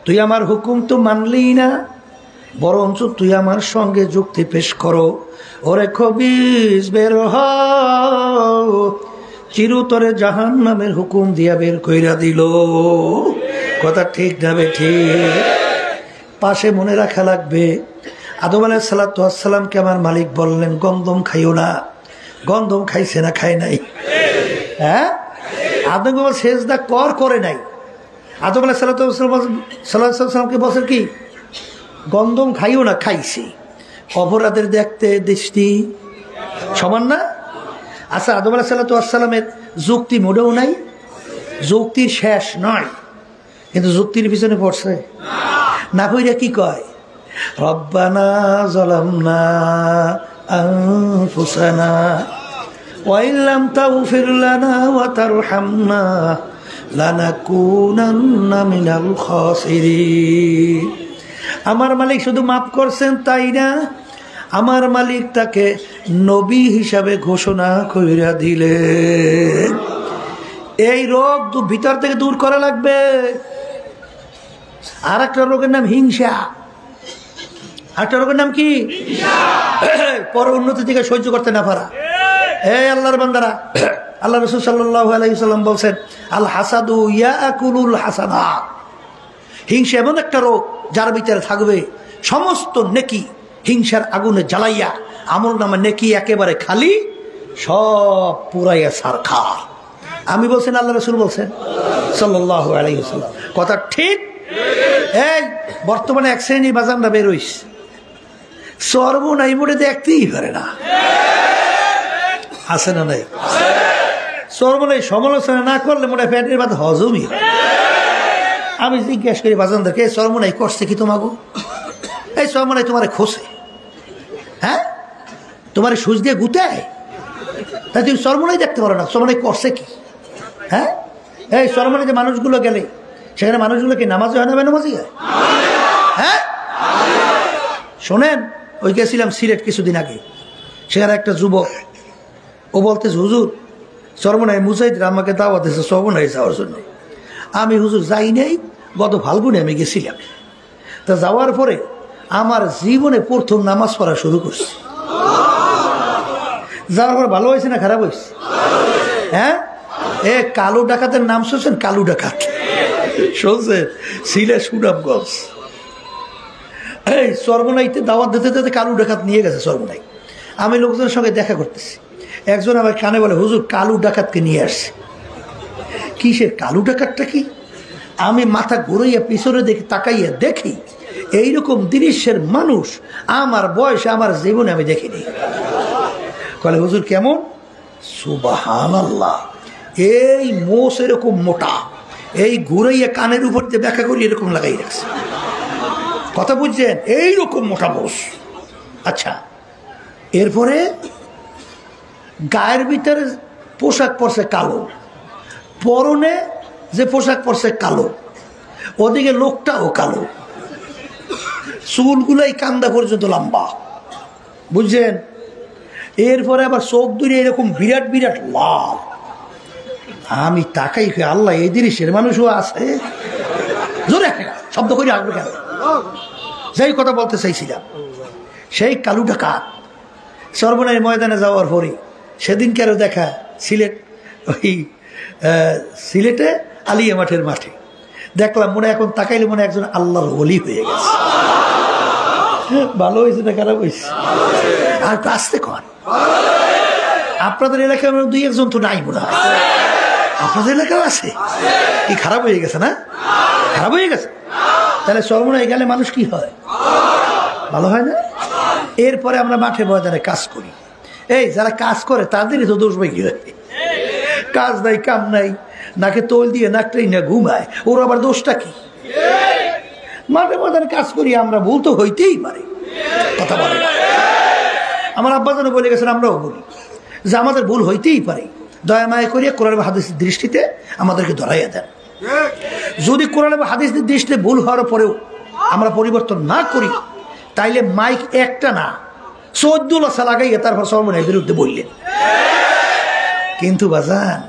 তুই আমার হুকুম তো মানলি না, বরঞ্চ তুই আমার সঙ্গে যুক্তি পেশ করো। ওরে খবিস বের হ। চিরতরে জাহান্নামের হুকুম দিয়া বের কইরা দিল। কথা ঠিক না ঠিক? পাশে মনে রাখা লাগবে, আদম আলাইহিস সালাতু ওয়াস সালামকে আমার মালিক বললেন গন্ধম খাইও না। গন্ধম খাইছে না খায় নাই? হ্যাঁ, আদম সেজদা করে নাই। আদম আলাইহিস সালাতু ওয়াস সালামকে বলছেন কি গন্ধম খাইও না, খাইছে। অপরাধের দেখতে দৃষ্টি সমান না? আচ্ছা, আদম আলাইহিস সালাতু ওয়াস সালামের যুক্তি মোটেও নাই, যুক্তির শেষ নয়, কিন্তু যুক্তির পিছনে পড়ছে না। কইরা কি কয়? রব্বানা যালামনা আনফুসানা ওয়া ইল্লাম তাগফির লানা ওয়া তারহামনা লানাকুনান্না মিনাল খাসিরিন। আমার মালিক শুধু মাফ করছেন তাই না, আমার মালিক তাকে নবী হিসাবে ঘোষণা কইরা দিলেন। এই রোগ ভিতর থেকে দূর করা লাগবে। আর একটা রোগের নাম হিংসা। আরেকটা রোগের নাম কি? পর উন্নতি থেকে সহ্য করতে না পারা। এই আল্লাহর বান্দারা, আল্লাহ রাসূল সাল্লাল্লাহু আলাইহি সাল্লাম বলছেন আল হাসাদু ইয়াকুলুল হাসানাত। হিংসা এমন একটা রোগ যার ভিতরে থাকবে সমস্ত নেকি হিংসার আগুনে জ্বালাইয়া আমলনামা নেকি একেবারে খালি, সব পুরাইয়া সারখার। আমি বলছেন, আল্লাহ রাসূল বলছেন সাল্লাল্লাহু আলাইহি ওয়াসাল্লাম। কথা ঠিক? এই বর্তমানে এক শ্রেণী বাজানরা বের হইছে, সর্বনাই মোটে দেখতেই পারে না। আছে না নাই? সর্বনাই সমালোচনা না করলে মোটে পেটের ভাত হজমই হয়। আমি জিজ্ঞেস করি বাজানদেরকে, সর্বনাই করছে কি তোমাকে? এই সর্বনাই তোমারে খোসে, হ্যাঁ তোমার সুচ দিয়ে গুতায়, তাই তুমি সর্বনাই দেখতে পারো না সর্বনাই করছে কি? হ্যাঁ, এই সর্বনাই যে মানুষগুলো গেলে সেখানে মানুষগুলো কি নামাজ হয় না বেনামাজি হয়? হ্যাঁ, শোনেন, ওই গেছিলাম সিলেট কিছুদিন আগে, সেখানে একটা যুবক, ও বলতেছে হুজুর চরমনাই মুজাহিদরা আমাকে দাওয়াত দিয়েছে চরমনাই যাওয়ার জন্য। আমি হুজুর যাই নাই, গত ফাল্গুনে আমি গেছিলাম। তা যাওয়ার পরে আমার জীবনে প্রথম নামাজ পড়া শুরু করছি। যাওয়ার পর ভালো হয়েছে না খারাপ হয়েছে? হ্যাঁ, এ কালো ডাকাতের নাম শুনছেন? কালু ডাকাত শুনছেন? সিলে সুনামগঞ্জ। এই চরমনাইতে দাওয়াত দিতে দিতে কালু ডাকাত নিয়ে গেছে চরমনাই। আমি লোকজনের সঙ্গে দেখা করতেছি, একজন আমার কানে বলে হুজুর কালু ডাকাতকে নিয়ে আসছে। কিসের কালু ডাকাতটা কি? আমি মাথা ঘুরাইয়া পিছনে দেখি, তাকাইয়া দেখি এইরকম দৃশ্যের মানুষ আমার বয়সে আমার জীবনে আমি দেখিনি। বলে হুজুর কেমন? সুবহানাল্লাহ, এই মোষ এরকম মোটা, এই ঘুরাইয়া কানের উপর দিয়ে ব্যাখ্যা করি এরকম লাগাই রাখছে। কথা বুঝছেন? এইরকম মোটা মোষ। আচ্ছা, এরপরে গায়ের ভিতরে পোশাক পরছে কালো, পরনে যে পোশাক পরছে কালো, ওদিকে লোকটাও কালো, চুলগুলাই কান্দা পর্যন্ত লম্বা, বুঝছেন? এরপরে আবার চোখ দুটো এরকম বিরাট বিরাট লাল। আমি তাকাই, আল্লাহ এই দৃশ্যের মানুষও আছে? জোরে শব্দ করে আসবে কেন? যেই কথা বলতে চাইছিলাম, সেই কালু ডাকাত চরমনাই ময়দানে যাওয়ার পরে সেদিনকারও দেখা সিলেট, ওই সিলেটে আলিয়া মাঠের মাঠে দেখলাম। মনে এখন তাকাইলে মনে একজন আল্লাহর ওলি হয়ে গেছে। ভালো হয়েছে না খারাপ হয়েছে? আর আসতে কন, আপনাদের এলাকায় দুই একজন তো নাই মনে হয়, আপনাদের এলাকাও আছে। কি খারাপ হয়ে গেছে না? খারাপ হয়ে গেছে। তাহলে চরমনাই গেলে মানুষ কি হয়? ভালো হয় না? এরপরে আমরা মাঠে ময়দানে কাজ করি। এই যারা কাজ করে তাদেরই তো দোষ বেশি হয়। কাজ নাই কাম নাই, নাকে তোল দিয়ে নাকটাই না ঘুমায়, ওর আবার দোষটা কি? মাঠে ময়দানে কাজ করি আমরা, ভুল তো হইতেই পারে। কথা বলে আমার আব্বাজানও বলে গেছেন, আমরাও বলি যে আমাদের ভুল হইতেই পারে। দয়া মায়া করিয়া কোরআন হাদিসের দৃষ্টিতে আমাদেরকে ধরাইয়া দেন। যদি কোরআন হাদিসের দৃষ্টিতে ভুল হওয়ার পরেও আমরা পরিবর্তন না করি, তাইলে মাইক একটা না 14 লাসা লাগাইয়া তারপর চরমনাইয়ের বিরুদ্ধে বললেন। কিন্তু বাজান,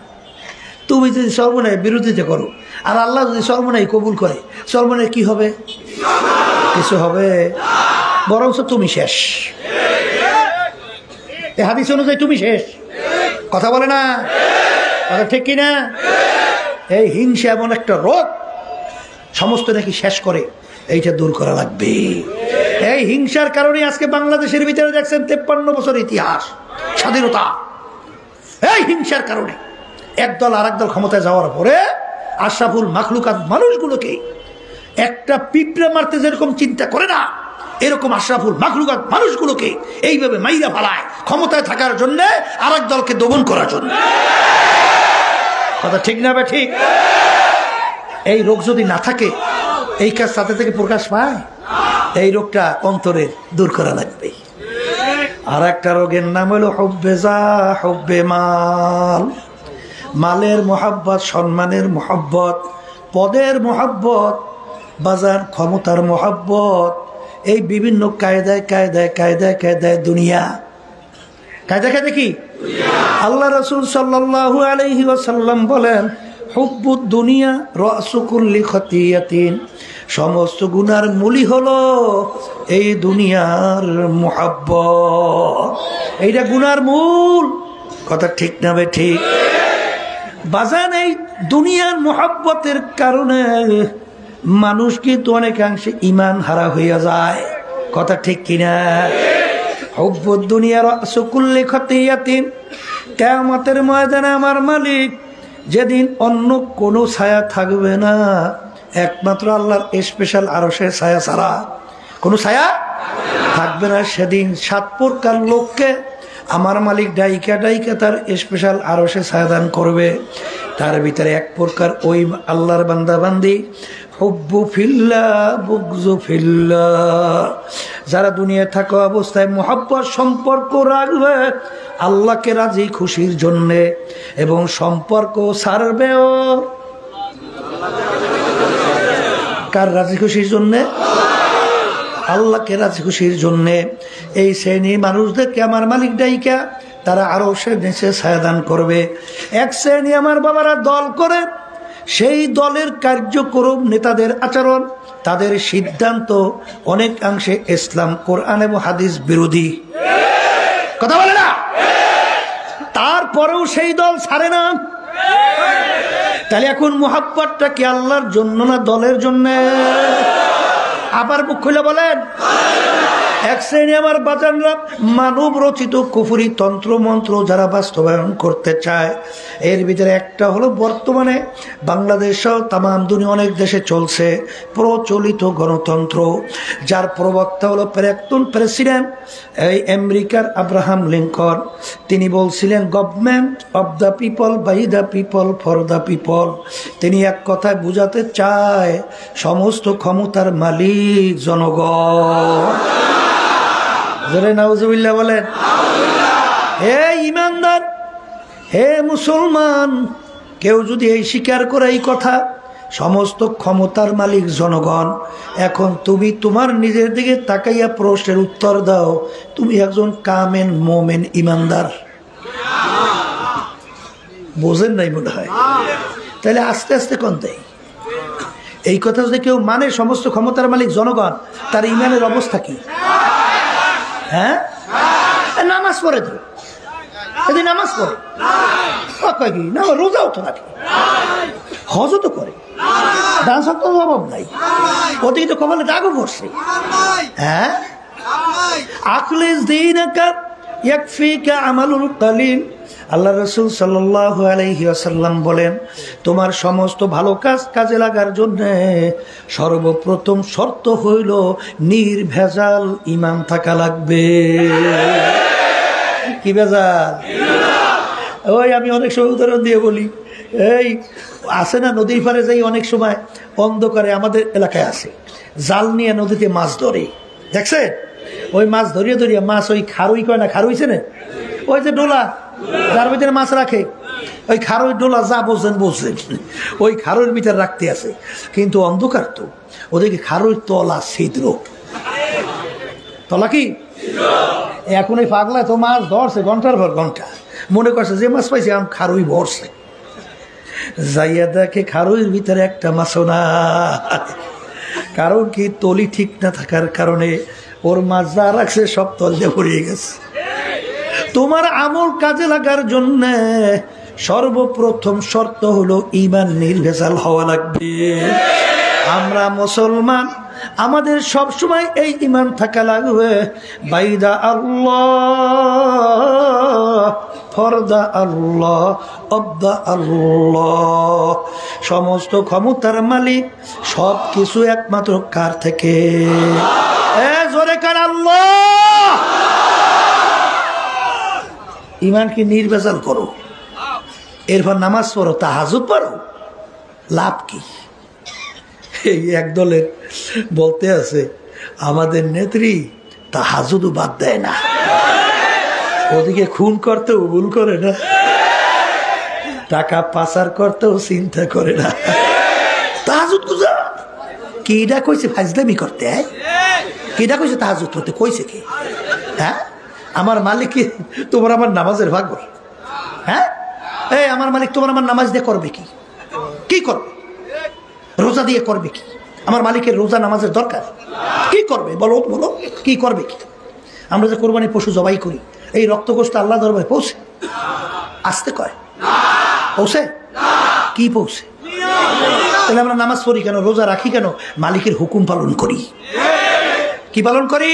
তুমি যদি চরমনাইয়ের বিরোধিতা করো আর আল্লাহ যদি চরমনাই কবুল করে, চরমনাই কি হবে? কিছু হবে? বরঞ্চ তুমি শেষ। এই হাদিস অনুযায়ী তুমি শেষ। কথা বলে না? কথা ঠিক কিনা? এই হিংসা এমন একটা রোগ, সমস্ত নাকি শেষ করে, এইটা দূর করা লাগবে। এই হিংসার কারণে আজকে বাংলাদেশের ভিতরে দেখছেন 53 বছর ইতিহাস স্বাধীনতা। এই হিংসার কারণে একদল আর একদল ক্ষমতায় যাওয়ার পরে আশরাফুল মাখলুকাত মানুষগুলোকে একটা পিঁপড়া মারতে যেরকম চিন্তা করে না, এরকম আশরাফুল মাখলুকাত মানুষগুলোকে এইভাবে মাইরা ফালায় ক্ষমতায় থাকার জন্য, আর এক দলকে দমন করার জন্য। কথা ঠিক না? ঠিক। এই রোগ যদি না থাকে, এই কাজ সাথে থেকে প্রকাশ পায়, এই রোগটা অন্তরে দূর করা লাগবে। আর একটা রোগের নাম হলো হুব্বে যা হুব্বে মাল। মালের মোহাব্বত, সম্মানের মোহাব্বত, পদের মোহাব্বত, বাজার ক্ষমতার মোহাব্বত, এই বিভিন্ন কায়দায় কায়দায় কায়দায় কায়দায় দুনিয়া। কায়দা কায়দা কি? আল্লাহ রাসূল সাল্লাল্লাহু আলাইহি ওয়াসাল্লাম বলেন, হুব্বুদ দুনিয়া রাসু কুল্লি খতিয়াতিন। সমস্ত গুনার মূলই হলো এই দুনিয়ার মোহাব্বত। এইটা গুনার মূল। কথা ঠিক না বে ঠিক? বাজান, এই দুনিয়ার মোহাব্বতের কারণে মানুষ কিন্তু অনেকাংশে ঈমান হারা হইয়া যায়। কথা ঠিক কিনা? হুব্বুদ দুনিয়া রাসু কুল্লি খতিয়াতিন। কিয়ামতের ময়দানে আমার মালিক যেদিন অন্য কোনো ছায়া থাকবে না, একমাত্র আল্লাহর স্পেশাল আরশের ছায়া ছাড়া কোনো ছায়া থাকবে না, সেদিন 7 প্রকার লোককে আমার মালিক ডাইকা ডাইকা তার স্পেশাল আরশে ছায়া দান করবে। তার ভিতরে 1 প্রকার ওই আল্লাহর বান্দা বান্দি, হুব্বু ফিল্লাহ বুগজু ফিল্লাহ। যারা দুনিয়ায় থাকা অবস্থায় মোহাব্বত সম্পর্ক রাখবে আল্লাহকে রাজি খুশির জন্যে, এবং সম্পর্ক ছাড়বেও কার রাজি খুশির জন্যে? আল্লাহকে রাজি খুশির জন্যে এই শ্রেণীর মানুষদেরকে আমার মালিক ডাইকা তারা আরো সে নিচে ছায়াদান করবে। এক শ্রেণী আমার বাবারা দল করে, সেই দলের কার্যক্রম, নেতাদের আচরণ, তাদের সিদ্ধান্ত অনেকাংশে ইসলাম, কোরআন এবং হাদিস বিরোধী। কথা বলে না? তারপরেও সেই দল ছাড়ে না। তাহলে এখন মুহাব্বতটা কি আল্লাহর জন্য না দলের জন্য? আবার মুখ খুলে বলেন। এক শ্রেণী আমার বাজানরা মানব রচিত কুফরি তন্ত্র মন্ত্র যারা বাস্তবায়ন করতে চায়, এর ভিতরে একটা হলো বর্তমানে বাংলাদেশ সহ তাম দুনিয়া অনেক দেশে চলছে প্রচলিত গণতন্ত্র, যার প্রবক্তা হলো প্রাক্তন প্রেসিডেন্ট এই আমেরিকার আব্রাহাম লিঙ্কন। তিনি বলছিলেন government of the people, by the people, for the people. তিনি এক কথায় বুঝাতে চায় সমস্ত ক্ষমতার মালিক জনগণ। নাউজুবিল্লাহ বলেন। হে ইমানদার, হে মুসলমান, কেউ যদি এই স্বীকার করে এই কথা সমস্ত ক্ষমতার মালিক জনগণ, এখন তুমি তোমার নিজের দিকে তাকাইয়া প্রশ্নের উত্তর দাও, তুমি একজন কামেন মোমেন ইমানদার? বোঝেন নাই মনে হয়? তাহলে আস্তে আস্তে কোন দেয় এই কথা যদি কেউ মানে সমস্ত ক্ষমতার মালিক জনগণ, তার ইমানের অবস্থা কি? হ্যাঁ, নামাজ পড়ে তো, এদিন নামাজ পড়ে কি না, রোজাও তো রাখে, হজও তো করে, ডান্স তো অভাব নাই, ওদিকে তো কপালে দাগও পড়ছে। হ্যাঁ, আখলিস দীনাকা ইয়াকফিকা আমালুল কালিল। আল্লাহ রাসূল সাল্লাল্লাহু আলাইহি ওয়াসাল্লাম বলেন, তোমার সমস্ত ভালো কাজ কাজে লাগার জন্য সর্বপ্রথম শর্ত হইল নির্ভেজাল ঈমান থাকা লাগবে। কি ভেজাল? ওই আমি অনেক সময় উদাহরণ দিয়ে বলি, এই আছে না নদীর পাড়ে যাই অনেক সময় অন্ধকারে, আমাদের এলাকায় আছে, জাল নিয়ে নদীতে মাছ ধরে, দেখছে? ওই মাছ ধরিয়ে ধরিয়ে মাছ ওই খারুই কয় না, খারুইছে না, ওই যে ডোলা যার ভিতরে মাছ রাখে, ওই খারুই ডোলা যা বলছেন বলছেন, ওই খারুর ভিতরে রাখতে আছে, কিন্তু অন্ধকার তো, ওদেরকে খারুই তলা ছিদ্র, তলা কি এখন এই পাগলায় তো মাছ ধরছে ঘন্টার পর ঘন্টা, মনে করছে যে মাছ পাইছে আমি খারুই ভরছে, যাইয়া দেখে খারুইয়ের ভিতরে একটা মাছও না। কারণ কি, তলি ঠিক না থাকার কারণে ওর মাছ যা রাখছে সব তলে পড়িয়ে গেছে। তোমার আমল কাজে লাগার জন্য সর্বপ্রথম শর্ত হলো ঈমান নির্ভেজাল হওয়া লাগবে। আমরা মুসলমান, আমাদের সব সময় এই ঈমান থাকা লাগবে, বাইদা আল্লাহ, ফরদা আল্লাহ, অব্দা আল্লাহ। সমস্ত ক্ষমতার মালিক সব কিছু একমাত্র কার থেকে? জোরে কার? আল্লাহ। ঈমানকে নির্ভেজাল করো, এরপর নামাজ পড়ো, তাহাজ্জুদ পড়ো, লাভ কি? এই একদলের বলতে আছে আমাদের নেত্রী তাহাজ্জুদও বাদ দেয় না, ওদিকে খুন করতেও ভুল করে না, টাকা পাচার করতেও চিন্তা করে না, তাহাজ্জুদ গুজার। কিডা কইছে ফাজলামি করতে? কিডা কইছে তাহাজ্জুদ করতে? কইছে কি? হ্যাঁ, আমার মালিক তোমার আমার নামাজের ভাগ? হ্যাঁ, এই আমার মালিক তোমার আমার নামাজ দিয়ে করবে কি? কি করবে? রোজা দিয়ে করবে কি? আমার মালিকের রোজা নামাজের দরকার? কি করবে বলো, বলো কি করবে কি? আমরা যে কোরবানি পশু জবাই করি, এই রক্তকোষটা আল্লাহ দরবারে পৌঁছে? আসতে কয় পৌঁছে? কি পৌঁছে? তাহলে আমরা নামাজ পড়ি কেন, রোজা রাখি কেন? মালিকের হুকুম পালন করি। কি পালন করি?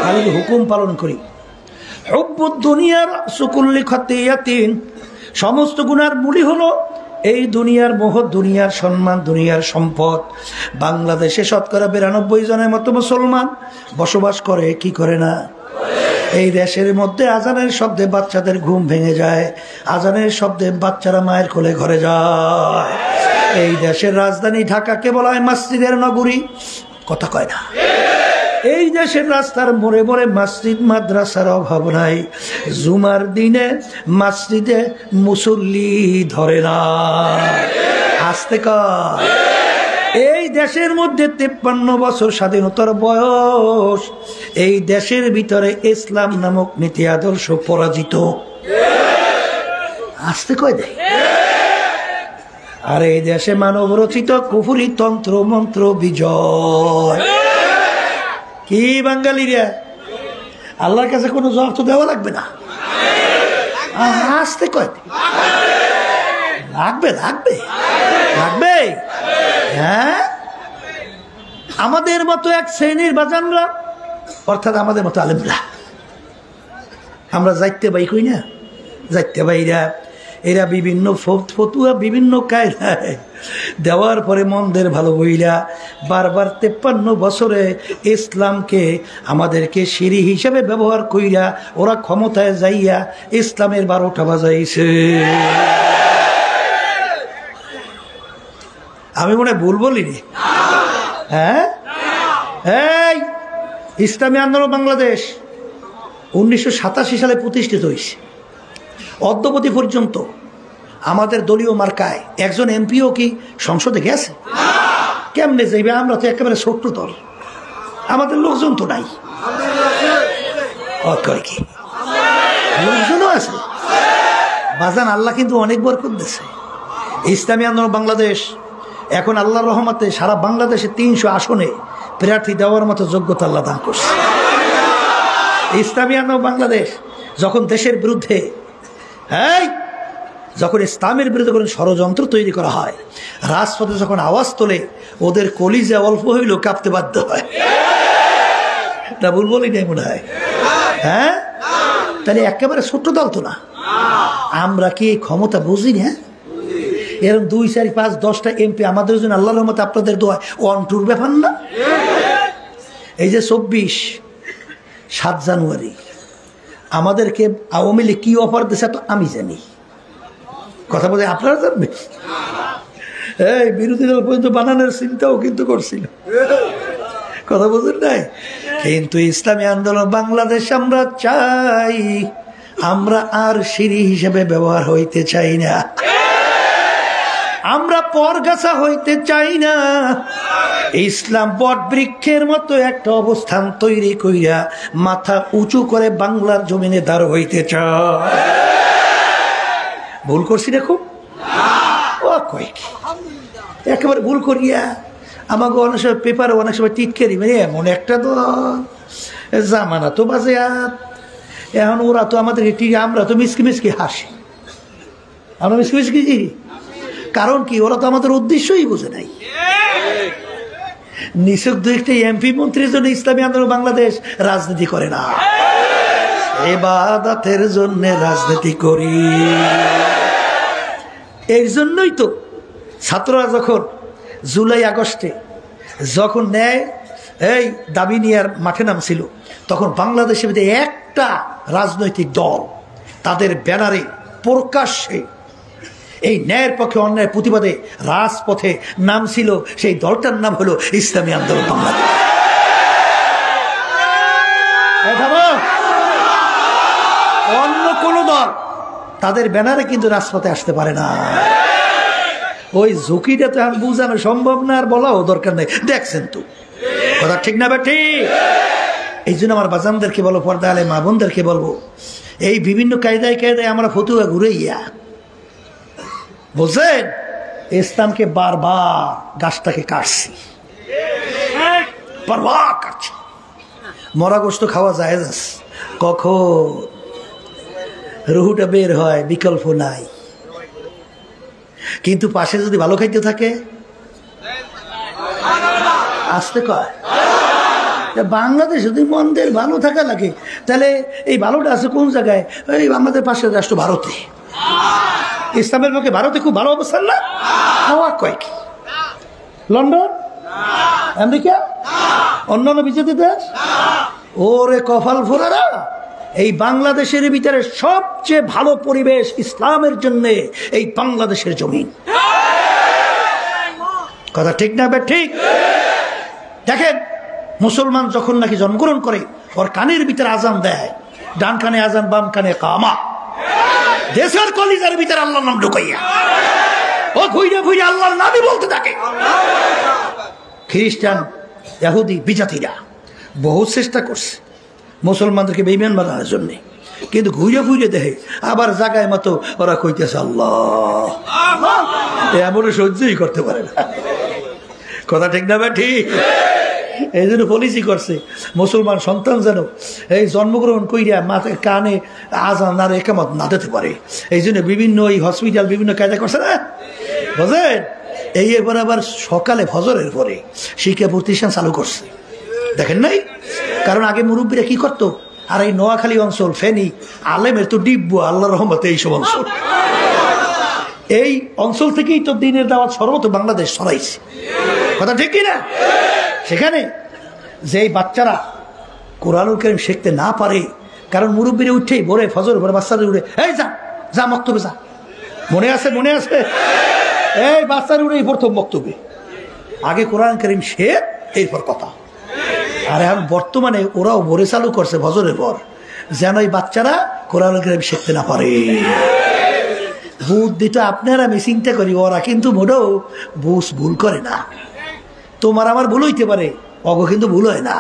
মালিকের হুকুম পালন করি। হুব্বুদ দুনিয়ার সুকুল্লি খাতিয়াতিন, সমস্ত গুনার মূলই হলো এই দুনিয়ার মোহ, দুনিয়ার সম্মান, দুনিয়ার সম্পদ। বাংলাদেশে শতকরা 92 জনের মতো মুসলমান বসবাস করে, কি করে না? এই দেশের মধ্যে আজানের শব্দে বাচ্চাদের ঘুম ভেঙে যায়, আজানের শব্দে বাচ্চারা মায়ের কোলে ঘরে যায়। এই দেশের রাজধানী ঢাকাকে বলা হয় মসজিদের নগরী, কথা কয় না? এই দেশের রাস্তার মোড়ে মোড়ে মসজিদ মাদ্রাসার অভাব নাই, জুমার দিনে মসজিদে মুসল্লি ধরে না, আসতে কয়। এই দেশের মধ্যে 53 বছর স্বাধীনতার বয়স, এই দেশের ভিতরে ইসলাম নামক নীতি আদর্শ পরাজিত। আসতে কয় দেয়। আর এই দেশে মানব রচিত কুফরি তন্ত্র মন্ত্র বিজয়। কি বাঙালিরা, আল্লাহর কাছে কোনো জবাব তো দেওয়া লাগবে না। আসতে কয় লাগবে লাগবে লাগবে। হ্যাঁ, আমাদের মতো এক শ্রেণীর বাজানরা, অর্থাৎ আমাদের মতো আলেমরা, আমরা যাইতে বাই কই না, যাইতে বাইরা এরা বিভিন্ন ফতুয়া বিভিন্ন কায়দায় দেওয়ার পরে মন্দের ভালো বইলা বারবার 53 বছরে ইসলামকে আমাদেরকে সিঁড়ি হিসেবে ব্যবহার কইরা ওরা ক্ষমতায় যাইয়া ইসলামের 12টা বাজাইছে। আমি মনে ভুল বলিনি? হ্যাঁ, এই ইসলামী আন্দোলন বাংলাদেশ 1987 সালে প্রতিষ্ঠিত হয়েছে। অদ্যবধি পর্যন্ত আমাদের দলীয় মার্কায় একজন এমপিও কি সংসদে গেছে? কেমনে যাইবে? আমরা তো একেবারে ছোট্ট দল, আমাদের লোকজন তো নাই। কি লোকজনও আছে বাজান, আল্লাহ কিন্তু অনেক বরকত দিয়েছে। ইসলামী আন্দোলন বাংলাদেশ এখন আল্লাহর রহমতে সারা বাংলাদেশে 300 আসনে প্রার্থী দেওয়ার মতো যোগ্যতা আল্লাহ দান করছে। ইসলামী আন্দোলন বাংলাদেশ যখন দেশের বিরুদ্ধে, যখন ইসলামের বিরুদ্ধে কোনো ষড়যন্ত্র তৈরি করা হয়, রাজপথে যখন আওয়াজ তোলে, ওদের কলিজা অল্প হইলেও কাঁপতে বাধ্য হয়। তা ভুল বলি নাই মনে হয়? হ্যাঁ, তাহলে একেবারে ছোট্ট দল তো না। আমরা কি এই ক্ষমতা বুঝি না? এরকম 2, 4, 5, 10টা এমপি আমাদের জন্য আল্লাহর রহমতে আপনাদের দোয়া অন্টুর ব্যাপার না। এই যে 7 জানুয়ারি আমাদেরকে আওয়ামী লীগ কি অফার দিয়েছে তো আমি জানি, কথা বলে আপনারা জানবেন। এই বিরোধী দল পর্যন্ত বানানোর চিন্তাও কিন্তু করছিল, কথা বলছেন নাই? কিন্তু ইসলামী আন্দোলন বাংলাদেশ আমরা চাই, আমরা আর সিঁড়ি হিসেবে ব্যবহার হইতে চাই না, আমরা পরগাছা হইতে চাই না। ইসলাম বট বৃক্ষের মতো একটা অবস্থান তৈরি কইরা মাথা উঁচু করে বাংলার জমিনে দাঁড় হইতে চায়। ভুল করছি না খুব? একেবারে ভুল করিয়া আমাকে অনেক সময় পেপারে অনেক সময় টিটকারি মেরে এমন একটা তো জামানা তো বাজে। এখন ওরা তো আমাদের ঠিক, আমরা তো মিসকি মিসকি হাসি, আমরা মিসকি মিসকি। কারণ কি? ওরা তো আমাদের উদ্দেশ্যই বুঝে নাই। নিষিদ্ধ একটা এমপি মন্ত্রীর জন্য ইসলামী আন্দোলন বাংলাদেশ রাজনীতি করে না, ইবাদতের জন্য রাজনীতি করি। এই জন্যই তো ছাত্ররা যখন জুলাই আগস্টে যখন ন্যায় এই দাবি নিয়ে মাঠে নামছিল, তখন বাংলাদেশের মধ্যে একটা রাজনৈতিক দল তাদের ব্যানারে প্রকাশ্যে এই ন্যায়ের পক্ষে অন্যায়ের প্রতিবাদে রাজপথে নামছিল, সেই দলটার নাম হলো ইসলামী আন্দোলন বাংলাদেশ। অন্য কোন দল তাদের ব্যানারে কিন্তু রাজপথে আসতে পারে না। ওই ঝুঁকিটা তো আর বুঝানো সম্ভব না, আর বলাও দরকার নেই। দেখছেন তো কথা ঠিক না? ঠিক। এই জন্য আমার বাজানদেরকে বলবো, পর্দা আলে মা বোনদেরকে বলবো, এই বিভিন্ন কায়দায় কায়দায় আমরা ফতুয়া ঘুরাইয়া, বুঝলেন, ইসলামকে বারবার গাছটাকে কাটছি, বারবার কাটছি। মরা গোস্ত খাওয়া যায়, কখন রুহুটা বের হয় বিকল্প নাই। কিন্তু পাশে যদি ভালো খাইতে থাকে, আসতে কয় বাংলাদেশ যদি মন্দের ভালো থাকা লাগে, তাহলে এই ভালোটা আছে কোন জায়গায়? এই আমাদের পাশের রাষ্ট্র ভারতে। ইসলামের পক্ষে ভারতে খুব ভালো অবস্থান না? হাওয়া কয়েক লন্ডন, আমেরিকা, অন্যান্য বিজেপি দেশ। ওরে কপাল ফোরারা, এই বাংলাদেশের ভিতরে সবচেয়ে ভালো পরিবেশ ইসলামের জন্য এই বাংলাদেশের জমিন। কথা ঠিক না? ঠিক। দেখেন, মুসলমান যখন নাকি জন্মগ্রহণ করে, ওর কানের ভিতরে আজান দেয়, ডান কানে আজান, বাম কানে কামা। দেশের কলিজার ভিতরে আল্লাহর নাম ঢুকাইয়া ও ঘুরে ঘুরে আল্লাহর নামই বলতে থাকে। খ্রিস্টান, ইহুদি, বিজাতিরা বহু চেষ্টা করছে মুসলমানদেরকে বেঈমান বানানোর জন্যে, কিন্তু ঘুরে ঘুরে দেখে আবার জায়গায় মতো ওরা কইতেছে আল্লাহ, এমন সহ্যই করতে পারে না। কথা ঠিক না ভাই? ঠিক। এই জন্য পলিসি করছে মুসলমান সন্তান যেন এই জন্মগ্রহণ কইরা মাথায় কানে আজান আর একামত না দিতে পারে। এই জন্য বিভিন্ন এই হসপিটাল বিভিন্ন কায়দা করছে না, বুঝলেন? এই এবার আবার সকালে ফজরের পরে শিক্ষা প্রতিষ্ঠান চালু করছে, দেখেন নাই? কারণ আগে মুরব্বীরা কি করতো, আর এই নোয়াখালী অঞ্চল, ফেনী, আলেমের তো ডিব্বু আল্লাহ রহমতে এইসব অঞ্চল, এই অঞ্চল থেকেই তো দিনের দাওয়াত সর্বত বাংলাদেশ ছড়াইছে। কথা ঠিক কিনা? সেখানে যেই বাচ্চারা কোরআনুল কারীম শিখতে না পারে, কারণ মুরব্বীরা উঠেই ভোরে ফজর ভোরে বাচ্চাদের উঠে এই যা যা মক্তবে যা, মনে আছে? মনে আছে? এই বাচ্চার উঠেই প্রথম বক্তব্যে আগে কোরআন কারীম শেখ, এরপর কথা। আর এখন বর্তমানে ওরাও ভোরে চালু করছে ফজরের পর, যেন এই বাচ্চারা কোরআন কারীম শিখতে না পারে। বুদ্ধিটা আপনারা আমি চিন্তা করি, ওরা কিন্তু মোটেও ভুল করে না। তোমার আমার ভুল হইতে পারে, অগ কিন্তু ভুল হয় না।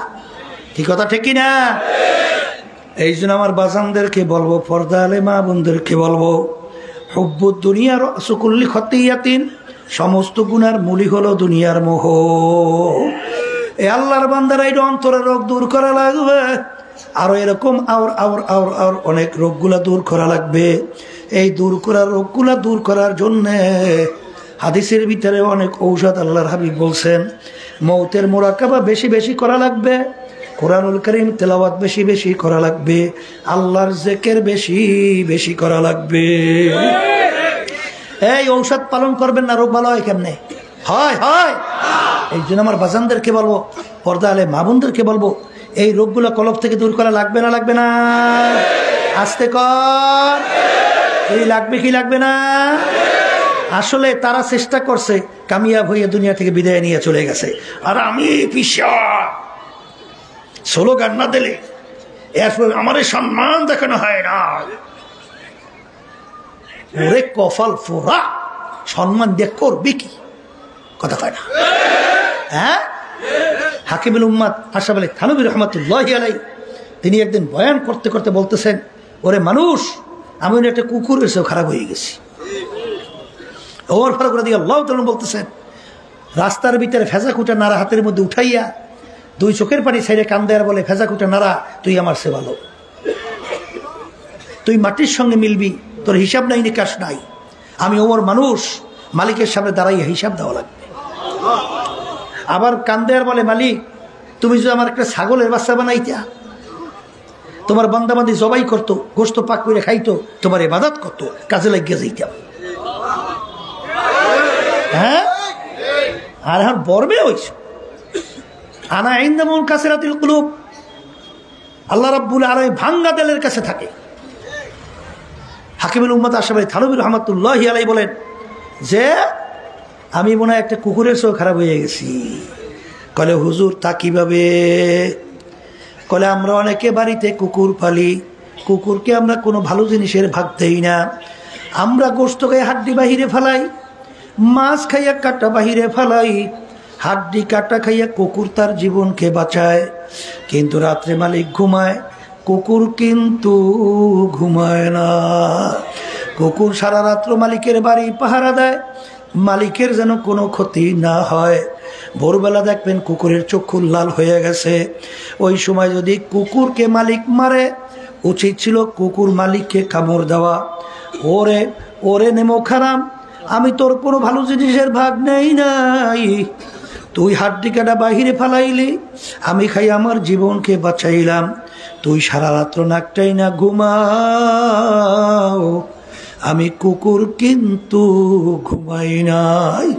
ঠিক কথা ঠিক কিনা? এই জন্য আমার বাজানদেরকে বলবো, পর্দা আলে মা বোনদেরকে বলবো, হুব্বুদ দুনিয়ার সুকুল্লি খতিয়াতিন, সমস্ত গুনার মূলই হলো দুনিয়ার মোহ। এ আল্লাহর বান্দারা এটা অন্তরের রোগ দূর করা লাগবে, আরো এরকম আর অনেক রোগগুলা দূর করা লাগবে। এই দূর করার রোগগুলা দূর করার জন্যে হাদিসের ভিতরে অনেক ঔষধ আল্লাহর হাবিব বলছেন। মৌতের মুরাকাবা বেশি বেশি করা লাগবে, কোরআনুল কারীম তেলাওয়াত বেশি বেশি করা লাগবে, আল্লাহর জিকির বেশি বেশি করা লাগবে। এই ঔষধ পালন করবেন না, রোগ ভালো হয় কেমনে? হয় হয়। এই জন্য আমার বাজানদেরকে বলবো, পর্দা আলে মা বোনদেরকে বলবো, এই রোগগুলো কলব থেকে দূর করা লাগবে না? লাগবে না? আস্তে কর, এই লাগবে কি লাগবে না? আসলে তারা চেষ্টা করছে, কামিয়াব হয়ে দুনিয়া থেকে বিদায় নিয়ে চলে গেছে। আর আমি পিসা স্লোগান না দিলে এরপর আমার সম্মান দেখানো হয় না। ওরে কপাল ফোরা, সম্মান দিয়ে করবি কি? কথা কয় না? হ্যাঁ, হাকিমুল উম্মাত আশরাফ আলী থানভী রহমাতুল্লাহি আলাইহি তিনি একদিন বয়ান করতে করতে বলতেছেন, ওরে মানুষ, আমি একটা কুকুর এসেও খারাপ হয়ে গেছি। ওমর ফারুক রাদিয়াল্লাহু তাআলা বলতেছেন, রাস্তার ভিতরে ফেজা কুটা নাড়া হাতের মধ্যে উঠাইয়া দুই চোখের পানি ছেড়ে কান্দে আর বলে, ফেজা কুটা নাড়া, তুই আমার সে ভালো, তুই মাটির সঙ্গে মিলবি, তোর হিসাব নাই নিকাশ নাই। আমি ওমর মানুষ, মালিকের সামনে দাঁড়াইয়া হিসাব দেওয়া লাগবে। আবার কান্দে আর বলে, মালিক তুমি যদি আমার একটা ছাগলের বাচ্চা বানাইতা, তোমার বান্দাবান্দি জবাই করতো, গোস্ত পাক করে খাইতো, তোমার ইবাদত করতো, কাজে লাগিয়ে যাইতাম। হ্যাঁ, আর এখন বর্বে হইছ আনা ইনদামুল কাসিরাতিল কুলুব, আল্লাহ রাব্বুল আলামিন ভাঙ্গা দিলের কাছে থাকে। হাকিমুল উম্মাত আশরাফ আলী থানভী রহমাতুল্লাহি আলাইহি বলেন যে আমি মনে হয় একটা কুকুরের চেয়েও খারাপ হয়ে গেছি। কলে হুজুর তা কিভাবে? কলে আমরা অনেকে বাড়িতে কুকুর পালি, কুকুরকে আমরা কোনো ভালো জিনিসের ভাগ দেই না। আমরা গোশত খাই হাড্ডি বাহিরে ফেলাই, মাছ খাইয়া কাটা বাহিরে ফেলাই, হাড্ডি কাটা খাইয়া কুকুর তার জীবনকে বাঁচায়। কিন্তু রাত্রে মালিক ঘুমায়, কুকুর কিন্তু ঘুমায় না। কুকুর সারা রাত্র মালিকের বাড়ি পাহারা দেয়, মালিকের যেন কোনো ক্ষতি না হয়। ভোরবেলা দেখবেন কুকুরের চক্ষু লাল হয়ে গেছে। ওই সময় যদি কুকুরকে মালিক মারে, উচিত ছিল কুকুর মালিককে কামড় দেওয়া। ওরে ওরে নেমো খারাম, আমি তোর কোনো ভালো জিনিসের ভাগ নেই নাই, তুই হাড্ডি কাটা বাহিরে ফালাইলি, আমি খাই আমার জীবনকে বাঁচাইলাম, তুই সারা রাত্র নাকটাই না ঘুমাও, আমি কুকুর কিন্তু ঘুমাই নাই।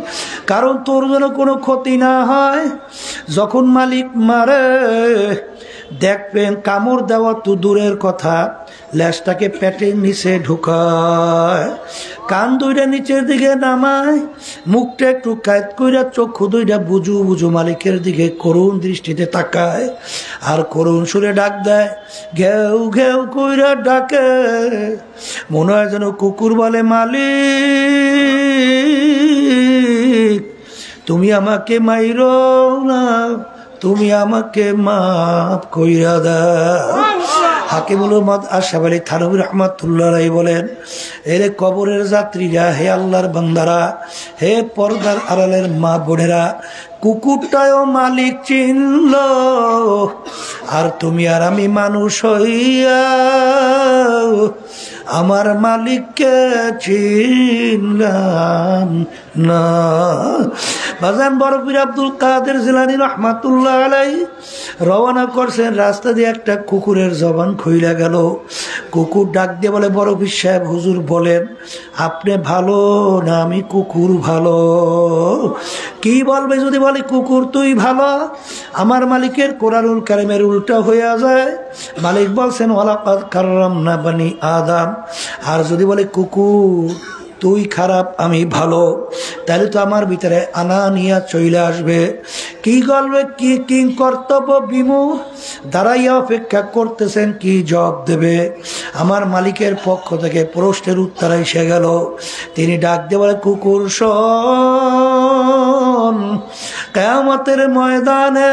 কারণ তোর যেন কোনো ক্ষতি না হয়। যখন মালিক মারে দেখবেন কামড় দেওয়া তো দূরের কথা, ল্যাসটাকে পেটের নিচে ঢুকায়, কান দুইটা নিচের দিকে নামায়, মুখটা একটু কায়দ কইরা চক্ষু দুইটা বুঝু বুঝু মালিকের দিকে করুণ দৃষ্টিতে তাকায়, আর করুণ সুরে ডাক দেয়, ঘেউ ঘেউ কইরা ডাকে। মনে হয় যেন কুকুর বলে, মালিক তুমি আমাকে মাইরো না, তুমি আমাকে মাফ কইরা দাও। হাকিমুল উম্মাত আশরাফ আলী থানভী রাহমাতুল্লাহ আলাইহি বলেন, এরে কবরের যাত্রীরা, হে আল্লাহর বান্দারা, হে পর্দার আড়ালের মা বোনেরা, কুকুরটাও মালিক চিনল, আর তুমি আর আমি মানুষ হইয়া আমার মালিককে চিনলাম না। বাজান বড় পীর আব্দুল কাদের জিলানী রাহমাতুল্লাহ আলাইহি রওনা করছেন, রাস্তা দিয়ে একটা কুকুরের জবান খুইলা গেল। কুকুর ডাক দিয়ে বলে, বড় পীর সাহেব হুজুর বলেন, আপনি ভালো না আমি কুকুর ভালো? কি বলবে যদি বলে কুকুর তুই ভালো? আমার মালিকের কোরআনুল কারীমের উল্টা হয়ে যায়। মালিক বলছেন ওয়ালাকাদ কাররামনা বানি আদম। আর যদি বলে কুকুর তুই খারাপ আমি ভালো, তাহলে তো আমার ভিতরে আনানিয়া চলে আসবে। কি বলবে, কি কর্তব্য বিমুখ দাঁড়াইয়া অপেক্ষা করতেছেন, কি জবাব দেবে? আমার মালিকের পক্ষ থেকে প্রশ্নের উত্তর এসে গেল। তিনি ডাক দিয়ে বলে, কুকুর শোন, কিয়ামতের ময়দানে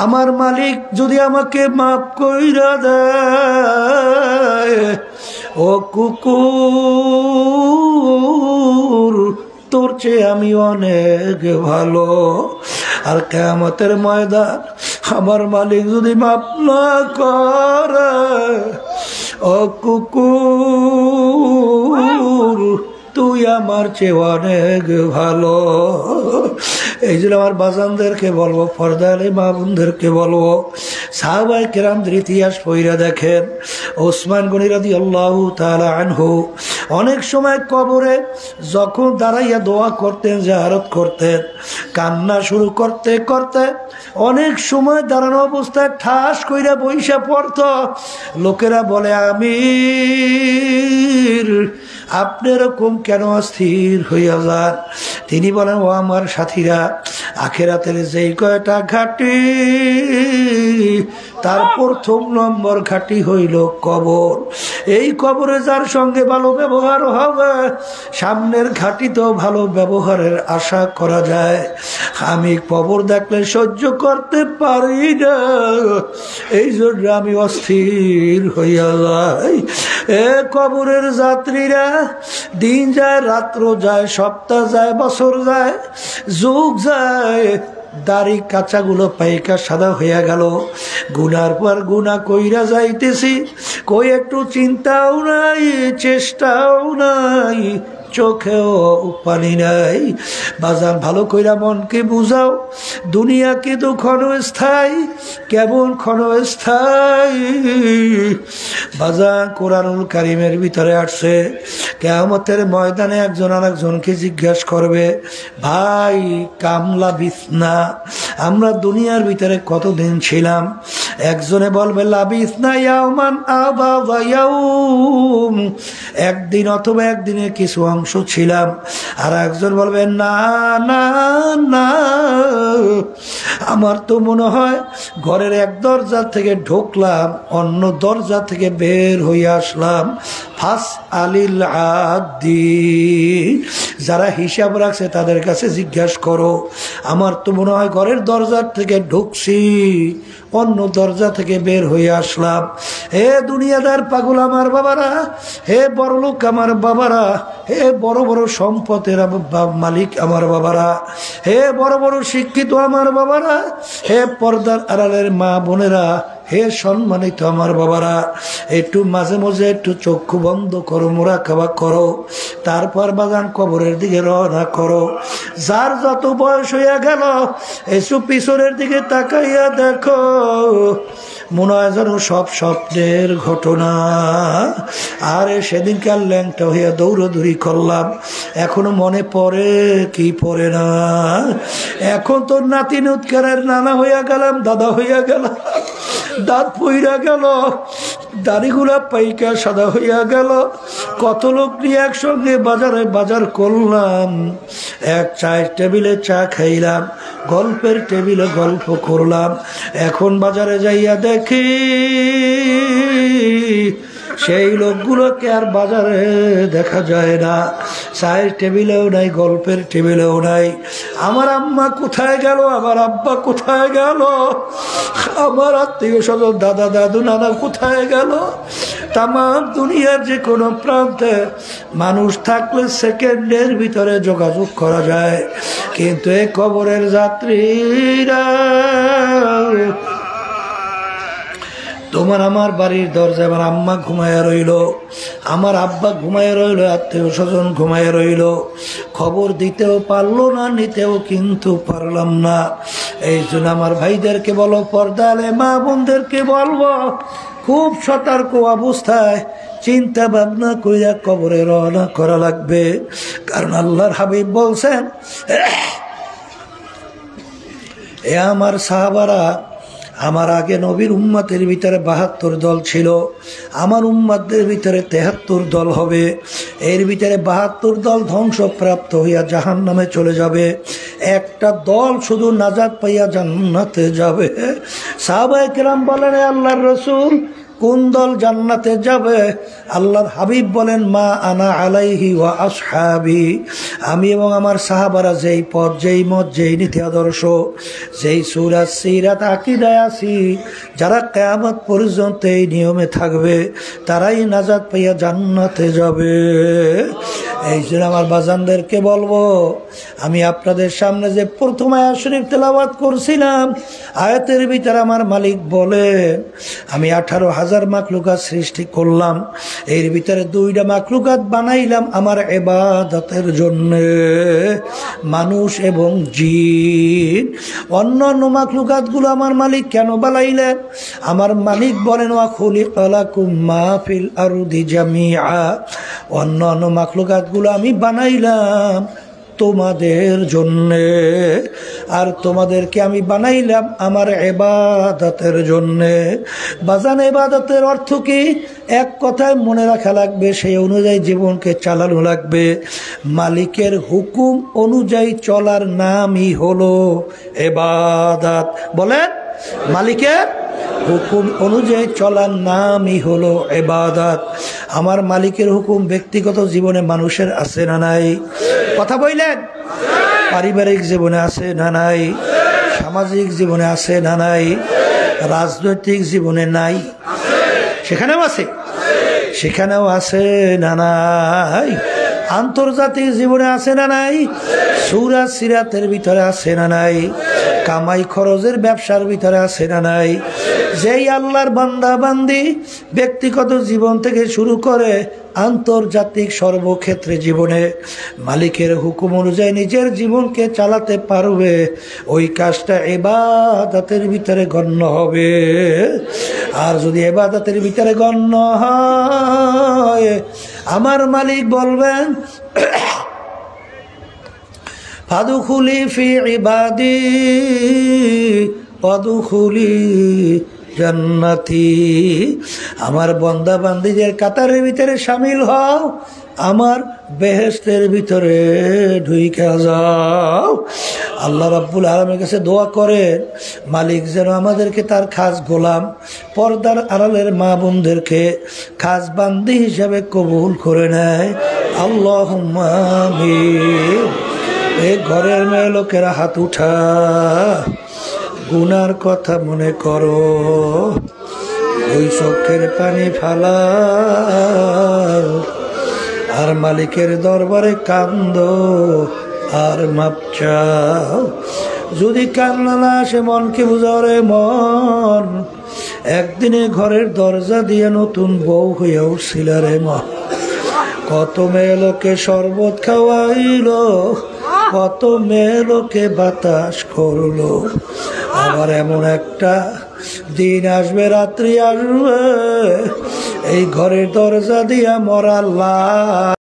আমার মালিক যদি আমাকে মাফ কইরা দেয়, ও কুকুর তোর চেয়ে আমি অনেক ভালো। আর কিয়ামতের ময়দান আমার মালিক যদি মাফ না করে, ও কুকুর তুই আমার চেয়ে অনেক ভালো। এই জন্য আমার বাজানদেরকে বলবো, পর্দালে মা বোনদেরকে বলবো, সাহাবায়ে কেরামদের ইতিহাস পড়া দেখেন। ওসমান গনি রাদিয়াল্লাহু তাআলা আনহু অনেক সময় কবরে যখন দাঁড়াইয়া দোয়া করতেন, জিয়ারত করতেন, কান্না শুরু করতে করতে অনেক সময় দাঁড়ানো অবস্থায় ঠাস কইরা বইসা পড়ত। লোকেরা বলে, আমির আপনি এরকম কেন অস্থির হইয়া যান? তিনি বলেন, ও আমার সাথীরা, আখিরাতের যেই কয়টা ঘাটি, তার প্রথম নম্বর ঘাটি হইল কবর। এই কবরে যার সঙ্গে ভালো ব্যবহার হবে, সামনের ঘাটিতেও ভালো ব্যবহারের আশা করা যায়। আমি কবর দেখলে সহ্য করতে পারি না, এই জন্য আমি অস্থির হইয়া যাই। এ কবরের যাত্রীরা, দিন যায়, রাত্র যায়, সপ্তাহ যায়, বছর যায়, যুগ যায়, দাড়ি কাঁচাগুলো পাইকা সাদা হইয়া গেল। গুনার পর গুনাহ কইরা যাইতেছি, কই একটু চিন্তাও নাই, চেষ্টাও নাই, চোখেও পানি নাই। বাজান ভালো কইরা মনকে বুঝাও, দুনিয়া কিন্তু ক্ষণস্থায়ী। কেমন ক্ষণস্থায়ী? বাজান কোরআনুল কারীমের ভিতরে আসছে, কিয়ামতের ময়দানে একজন আরেকজনকে জিজ্ঞাসা করবে, ভাই কামলা বিছনা, আমরা দুনিয়ার ভিতরে কতদিন ছিলাম? একজনে বলবে লাবিসনা ইয়াওমান আবা ইয়াউম, একদিন অথবা একদিনের কিছু অংশ ছিলাম। আর একজন বলবে না না না, আমার তো মনে হয় ঘরের এক দরজা থেকে ঢুকলাম, অন্য দরজা থেকে বের হয়ে আসলাম। ফাস আলিল আদি, যারা হিসাব রাখছে তাদের কাছে জিজ্ঞাসা করো, আমার তো মনে হয় ঘরের দরজা থেকে ঢুকছি, অন্য দরজা থেকে বের হয়ে আসলাম। হে দুনিয়াদার পাগল আমার বাবারা, হে বড় লোক আমার বাবারা, হে বড় বড় সম্পদের মালিক আমার বাবারা, হে বড় বড় শিক্ষিত আমার বাবারা, হে পর্দার আড়ালের মা বোনেরা, হে সম্মানিত আমার বাবারা, একটু মাঝে মাঝে একটু চক্ষু বন্ধ করো, মুরাকাবা করো, তারপর বাগান কবরের দিকে রওনা করো। যার যত বয়স হইয়া গেল, এসব পিছনের দিকে তাকাইয়া দেখো, মনে হয় যেন সব স্বপ্নের ঘটনা। আরে সেদিনকার ল্যাংটা হইয়া দৌড়দৌড়ি করলাম, এখনো মনে পড়ে কি পড়ে না? এখন তো নাতি নুৎকারের নানা হইয়া গেলাম, দাদা হইয়া গেলাম, দাঁত পইরা গেল, দাড়িগুলা পাইকা সাদা হইয়া গেল। কত লোক নিয়ে একসঙ্গে বাজার করলাম, এক চায়ের টেবিলে চা খাইলাম, গল্পের টেবিলে গল্প করলাম। এখন বাজারে যাইয়া দেখি সেই লোকগুলোকে আর বাজারে দেখা যায় না, চায়ের টেবিলেও নাই, গল্পের টেবিলেও নাই। আমার আম্মা কোথায় গেল, আমার আব্বা কোথায় গেল, আমার আত্মীয় স্বজন দাদা দাদু নানা কোথায় গেল। তাম দুনিয়ার যে কোনো প্রান্তে মানুষ থাকলে সেকেন্ডের ভিতরে যোগাযোগ করা যায়, কিন্তু এই কবরের যাত্রীরা, তোমার আমার বাড়ির দরজায় আমার আম্মা ঘুমায় রইল, আমার আব্বা ঘুমায় রইল, আত্মীয় স্বজন ঘুমায় রইল, খবর দিতেও পারলো না, নিতেও কিন্তু পারলাম না। এই জন্য আমার ভাইদেরকে বলো, পর্দালে মা বোনদেরকে বলবো, খুব সতর্ক অবস্থায় চিন্তা ভাবনা কইরা কবরে রওনা করা লাগবে। কারণ আল্লাহর হাবিব বলছেন, এ আমার সাহাবারা, আমার আগে নবীর উম্মতের ভিতরে ৭২ দল ছিল, আমার উম্মতদের ভিতরে ৭৩ দল হবে। এর ভিতরে ৭২ দল ধ্বংসপ্রাপ্ত হইয়া জাহান্নামে চলে যাবে, একটা দল শুধু নাজাত পাইয়া জান্নাতে যাবে। সাহাবায়ে কেরাম বলেন, আল্লাহর রাসূল, কোন দল জান্নাতে যাবে? আল্লাহর হাবিব বলেন, মা আনা আলাইহি ওয়া আসহাবি, আমি এবং আমার সাহাবারা যেই পথ, যেই মত, যেই নীতি আদর্শ, যেই সূরা সিরাত আকীদায় আছি, যারা কিয়ামত পর্যন্ত এই নিয়মে থাকবে, তারাই নাজাত পাইয়া জান্নাতে যাবে। এই জন্য আমার বাজানদেরকে বলবো, আমি আপনাদের সামনে যে প্রথম আয়াত শরীফ তেলাওয়াত করছিলাম, আয়াতের ভিতরে আমার মালিক বলেন, আমি 18,000 মাখলুকাত সৃষ্টি করলাম, এর ভিতরে 2টা মাখলুকাত বানাইলাম আমার ইবাদতের জন্য, মানুষ এবং জিন। অন্যান্য মাখলুকাতগুলো আমার মালিক কেন বানাইলেন? আমার মালিক বলেন, ওয়া খুলিকা লাকুম মা ফিল আরদি জামিআ, অন্যান্য মাখলুকাতগুলো আমি বানাইলাম তোমাদের জন্যে, আর তোমাদেরকে আমি বানাইলাম আমার ইবাদতের জন্যে। বাজান, ইবাদতের অর্থ কি? এক কথায় মনে রাখা লাগবে, সেই অনুযায়ী জীবনকে চালানো লাগবে। মালিকের হুকুম অনুযায়ী চলার নামই হলো ইবাদত। বলেন, মালিকের হুকুম অনুযায়ী চলার নামই হলো ইবাদত। আমার মালিকের হুকুম ব্যক্তিগত জীবনে মানুষের আছে না নাই? কথা বললেন। পারিবারিক জীবনে আছে না নাই? সামাজিক জীবনে আছে না নাই? রাজনৈতিক জীবনে নাই? সেখানেও আছে, সেখানেও আছে না নাই? আন্তর্জাতিক জীবনে আছে না নাই? সূরা সিরাতের ভিতরে আছে না নাই? কামাই খরচের ব্যবসার ভিতরে আছে না নাই? যেই আল্লাহর বান্দা বান্দি ব্যক্তিগত জীবন থেকে শুরু করে আন্তর্জাতিক সর্বক্ষেত্রে জীবনে মালিকের হুকুম অনুযায়ী নিজের জীবনকে চালাতে পারবে, ওই কাজটা ইবাদতের ভিতরে গণ্য হবে। আর যদি ইবাদতের ভিতরে গণ্য হয়, আমার মালিক বলবেন, ফাদখুলি ফি ইবাদি ওয়াদখুলি জান্নাতি, আমার বান্দা বান্দীদের কাতারের ভিতরে শামিল হও, আমার বেহেশতের ভিতরে ঢুইকা যাও। আল্লাহ রাব্বুল আলামিনের কাছে দোয়া করেন, মালিক যেন আমাদেরকে তার খাস গোলাম, পর্দার আড়ালের মা বোনদেরকে খাস বান্দি হিসাবে কবুল করে নেয়। আল্লাহুম্মা আমিন। এই ঘরের মেয়ে লোকেরা হাত উঠা, গুনার কথা মনে করো, ওই চোখের পানি ফালা, আর মালিকের দরবারে কান্দো আর মাপ চাও। যদি কান্না না আসে, মনকে বুঝাও রে মন, একদিনে ঘরের দরজা দিয়ে নতুন বউ হয়ে উঠছিল রে মন। কত মেয়ে লোকে শরবত খাওয়াইল, কত মেয়ে লোকে বাতাস করলো, আবার এমন একটা দিন আসবে, রাত্রি আসবে, এই ঘরের দরজা দিয়া মরাল্লা